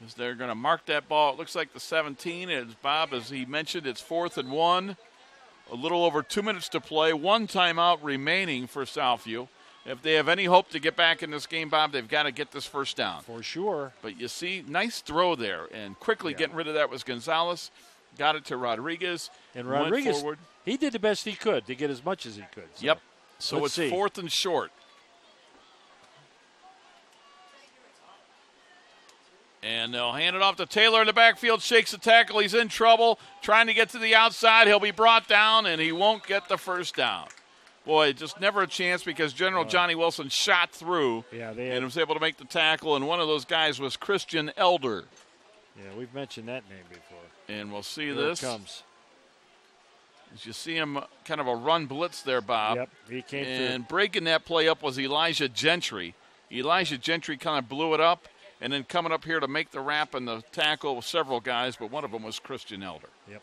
Speaker 2: as they're going to mark that ball. It looks like the 17. As Bob, as he mentioned, it's 4th and 1. A little over 2 minutes to play. 1 timeout remaining for Southview. If they have any hope to get back in this game, Bob, they've got to get this first down.
Speaker 3: For sure.
Speaker 2: But you see, nice throw there. And quickly getting rid of that was Gonzalez. Got it to Rodriguez.
Speaker 3: And Rodriguez,
Speaker 2: went forward.
Speaker 3: He did the best he could to get as much as he could. So.
Speaker 2: Yep. So
Speaker 3: Let's
Speaker 2: it's
Speaker 3: see.
Speaker 2: 4th and short. And they'll hand it off to Taylor in the backfield, shakes the tackle. He's in trouble, trying to get to the outside. He'll be brought down, and he won't get the first down. Boy, just never a chance because General Johnnie Wilson shot through and was able to make the tackle, and one of those guys was Christian Elder.
Speaker 3: Yeah, we've mentioned that name before.
Speaker 2: And we'll see
Speaker 3: Here
Speaker 2: this.
Speaker 3: it comes.
Speaker 2: As you see him, kind of a run blitz there, Bob.
Speaker 3: Yep, he came
Speaker 2: and breaking that play up was Elijah Gentry. Elijah Gentry kind of blew it up, and then coming up here to make the wrap and the tackle with several guys, but one of them was Christian Elder.
Speaker 3: Yep.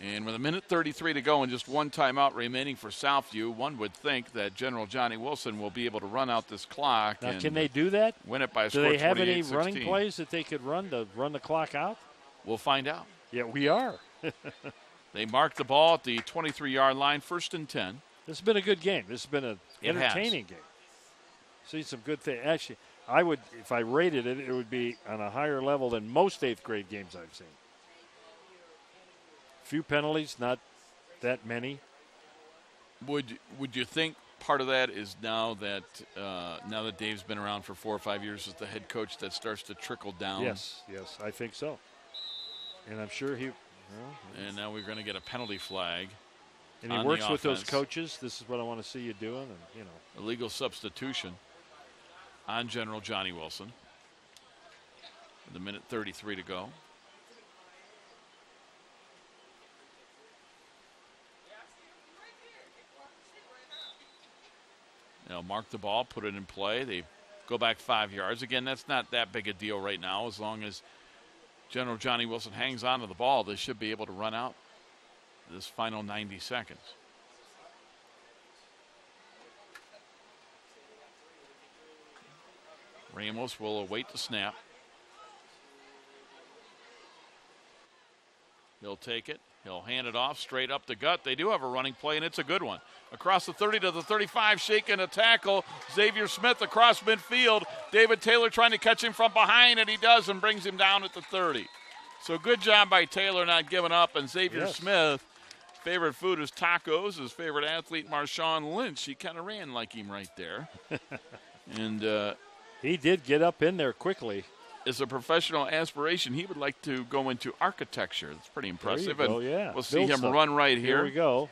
Speaker 2: And with 1:33 to go and just 1 timeout remaining for Southview, one would think that General Johnnie Wilson will be able to run out this clock.
Speaker 3: Now,
Speaker 2: and
Speaker 3: can they do that?
Speaker 2: Win it by a
Speaker 3: Do
Speaker 2: score
Speaker 3: they have any
Speaker 2: 28-16.
Speaker 3: running plays that they could run to run the clock out?
Speaker 2: We'll find out.
Speaker 3: Yeah, we are.
Speaker 2: They marked the ball at the 23-yard line, 1st and 10.
Speaker 3: This has been a good game. This has been an entertaining game. See some good things. Actually, I would, if I rated it, it would be on a higher level than most 8th grade games I've seen. Few penalties, not that many.
Speaker 2: Would you think part of that is now that Dave's been around for 4 or 5 years as the head coach, that starts to trickle down?
Speaker 3: Yes, I think so. And I'm sure he.
Speaker 2: And now we're going to get a penalty flag.
Speaker 3: And he works with those coaches. This is what I want to see you doing, and
Speaker 2: illegal substitution on General Johnnie Wilson. With 1:33 to go. They'll mark the ball, put it in play. They go back 5 yards. Again, that's not that big a deal right now. As long as General Johnnie Wilson hangs on to the ball, they should be able to run out this final 90 seconds. Ramos will await the snap. He'll take it. He'll hand it off straight up the gut. They do have a running play, and it's a good one. Across the 30 to the 35, shaking a tackle. Xavier Smith across midfield. David Taylor trying to catch him from behind, and he does, and brings him down at the 30. So good job by Taylor not giving up. And Xavier Smith, favorite food is tacos. His favorite athlete, Marshawn Lynch. He kind of ran like him right there. And
Speaker 3: he did get up in there quickly.
Speaker 2: As a professional aspiration, he would like to go into architecture. That's pretty impressive.
Speaker 3: There you go,
Speaker 2: and
Speaker 3: yeah.
Speaker 2: We'll see him run right here.
Speaker 3: Here we go.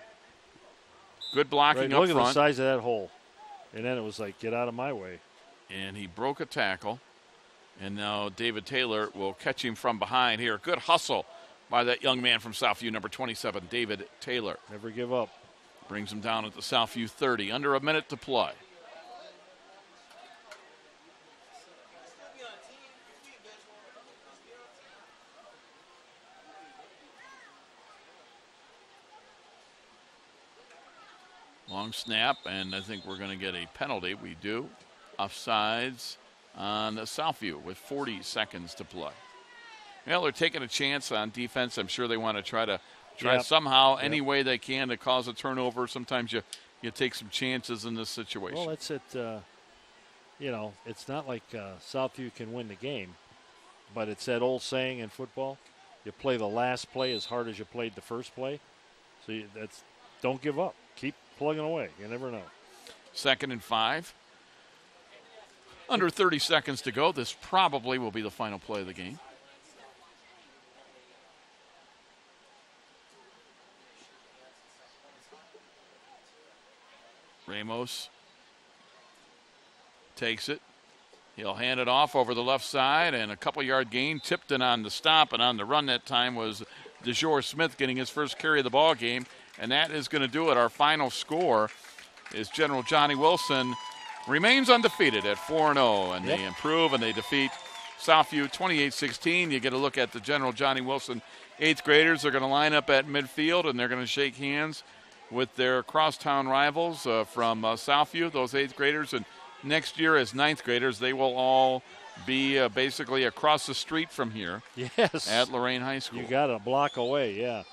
Speaker 2: Good blocking up
Speaker 3: front. Look at the size of that hole. And then it was like, get out of my way.
Speaker 2: And he broke a tackle. And now David Taylor will catch him from behind here. Good hustle by that young man from Southview, number 27, David Taylor.
Speaker 3: Never give up.
Speaker 2: Brings him down at the Southview 30. Under a minute to play. Long snap, and I think we're going to get a penalty. We do. Offsides on Southview with 40 seconds to play. Well, they're taking a chance on defense. I'm sure they want to try somehow, any way they can to cause a turnover. Sometimes you take some chances in this situation.
Speaker 3: Well, it's it's not like Southview can win the game, but it's that old saying in football, you play the last play as hard as you played the first play. So don't give up. Keep plugging away. You never know.
Speaker 2: 2nd and 5. Under 30 seconds to go. This probably will be the final play of the game. Ramos takes it. He'll hand it off over the left side, and a couple-yard gain. Tipton on the stop, and on the run that time was DeJour Smith getting his first carry of the ball game, and that is going to do it. Our final score is General Johnnie Wilson remains undefeated at 4-0, and they improve and they defeat Southview 28-16. You get a look at the General Johnnie Wilson 8th graders. They're going to line up at midfield, and they're going to shake hands with their crosstown rivals from Southview, those 8th graders. And next year as 9th graders, they will all be basically across the street from here.
Speaker 3: Yes.
Speaker 2: At Lorain High School.
Speaker 3: You got a block away, yeah.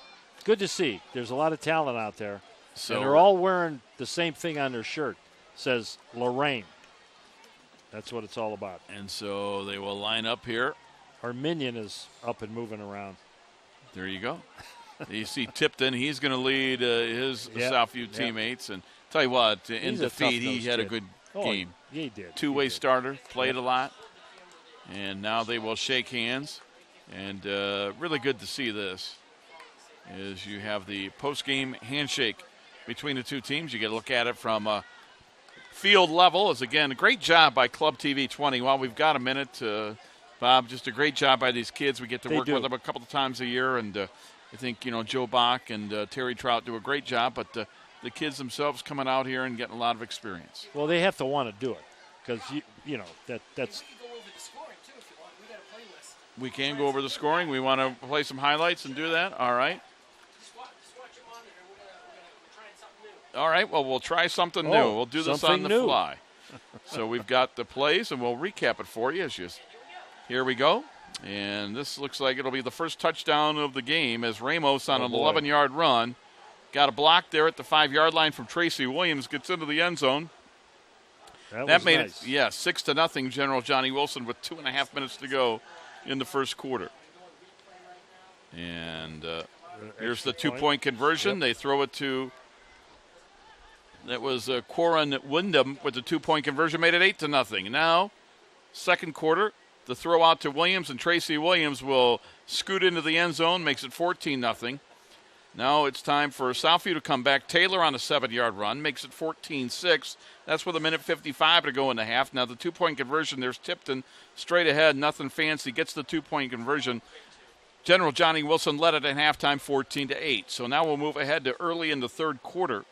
Speaker 3: Good to see. There's a lot of talent out there.
Speaker 2: So,
Speaker 3: and they're all wearing the same thing on their shirt. It says Lorain. That's what it's all about.
Speaker 2: And so they will line up here.
Speaker 3: Our minion is up and moving around.
Speaker 2: There you go. You see Tipton. He's going to lead his Southview teammates. And tell you what, in defeat, he had a good game.
Speaker 3: He did.
Speaker 2: Two-way starter, played a lot. And now they will shake hands. And really good to see this is you have the post-game handshake between the two teams. You get a look at it from field level. Is again a great job by Club TV 20. While we've got a minute, Bob, just a great job by these kids. We get to work with them a couple of times a year, and I think Joe Bach and Terry Trout do a great job. But the kids themselves coming out here and getting a lot of experience.
Speaker 3: Well, they have to want to do it because that's.
Speaker 2: We can go over the scoring. We want to play some highlights and do that. All right. All right, well, we'll try something new. We'll do this on the fly. So we've got the plays, and we'll recap it for you. Here we go. And this looks like it'll be the first touchdown of the game as Ramos on an 11-yard run. Got a block there at the 5-yard line from Tracy Williams. Gets into the end zone. That made
Speaker 3: nice.
Speaker 2: it, 6-0. General Johnnie Wilson with 2.5 minutes to go in the first quarter. And here's the two-point conversion. They throw it to... That was Quarren Wyndham with the two-point conversion, made it 8-0. Now, second quarter, the throw out to Williams, and Tracy Williams will scoot into the end zone, makes it 14-0. Now it's time for Southview to come back. Taylor on a 7-yard run, makes it 14-6. That's with 1:55 to go in the half. Now the two-point conversion, there's Tipton straight ahead, nothing fancy, gets the two-point conversion. General Johnnie Wilson led it at halftime 14-8. So now we'll move ahead to early in the third quarter.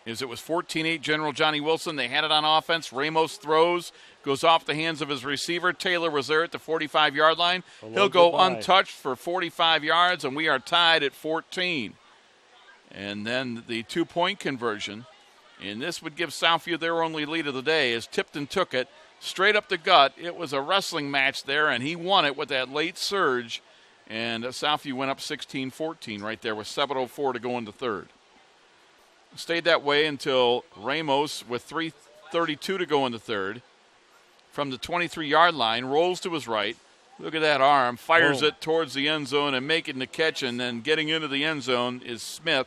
Speaker 2: It was 14-8 General Johnnie Wilson. They had it on offense. Ramos throws, goes off the hands of his receiver. Taylor was there at the 45-yard line. He'll go untouched for 45 yards, and we are tied at 14. And then the two-point conversion, and this would give Southview their only lead of the day as Tipton took it straight up the gut. It was a wrestling match there, and he won it with that late surge. And Southview went up 16-14 right there with 7:04 to go in the third. Stayed that way until Ramos, with 3:32 to go in the third, from the 23-yard line, rolls to his right. Look at that arm, fires it towards the end zone and making the catch, and then getting into the end zone is Smith.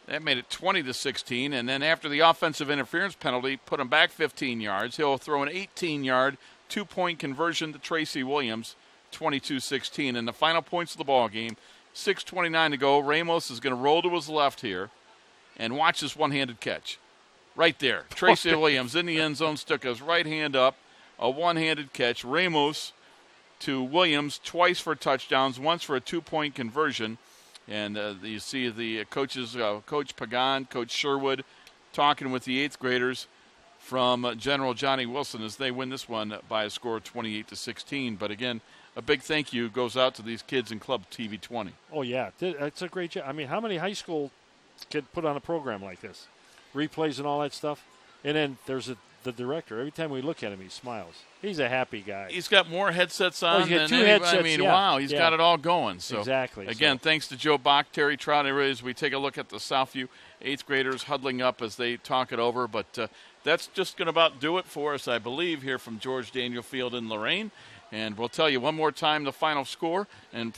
Speaker 2: That made it 20-16, and then after the offensive interference penalty, put him back 15 yards. He'll throw an 18-yard two-point conversion to Tracy Williams, 22-16. And the final points of the ball game, 6:29 to go. Ramos is going to roll to his left here and watch this one-handed catch. Right there. Tracy Williams in the end zone, stuck his right hand up. A one-handed catch. Ramos to Williams twice for touchdowns, once for a two-point conversion. And you see the coaches, Coach Pagan, Coach Sherwood, talking with the 8th graders from General Johnnie Wilson as they win this one by a score of 28-16. But again, a big thank you goes out to these kids in Club TV 20.
Speaker 3: Oh, yeah. It's a great job. I mean, how many high school kids put on a program like this? Replays and all that stuff. And then there's the director. Every time we look at him, he smiles. He's a happy guy.
Speaker 2: He's got more headsets on
Speaker 3: he's got
Speaker 2: than
Speaker 3: two
Speaker 2: anybody.
Speaker 3: headsets,
Speaker 2: I mean, wow, he's got it all going. So
Speaker 3: exactly.
Speaker 2: Again, thanks to Joe Bach, Terry Trout, as we take a look at the Southview 8th graders huddling up as they talk it over. But that's just going to about do it for us, I believe, here from George Daniel Field in Lorain. And we'll tell you one more time the final score. And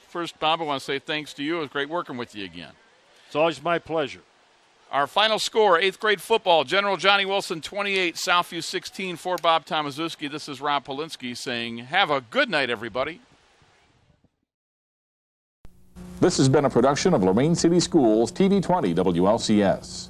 Speaker 2: first, Bob, I want to say thanks to you. It was great working with you again.
Speaker 3: It's always my pleasure.
Speaker 2: Our final score, 8th grade football, General Johnnie Wilson 28, Southview 16 for Bob Tomaszewski. This is Rob Polinsky saying have a good night, everybody.
Speaker 16: This has been a production of Lorain City Schools TV 20 WLCS.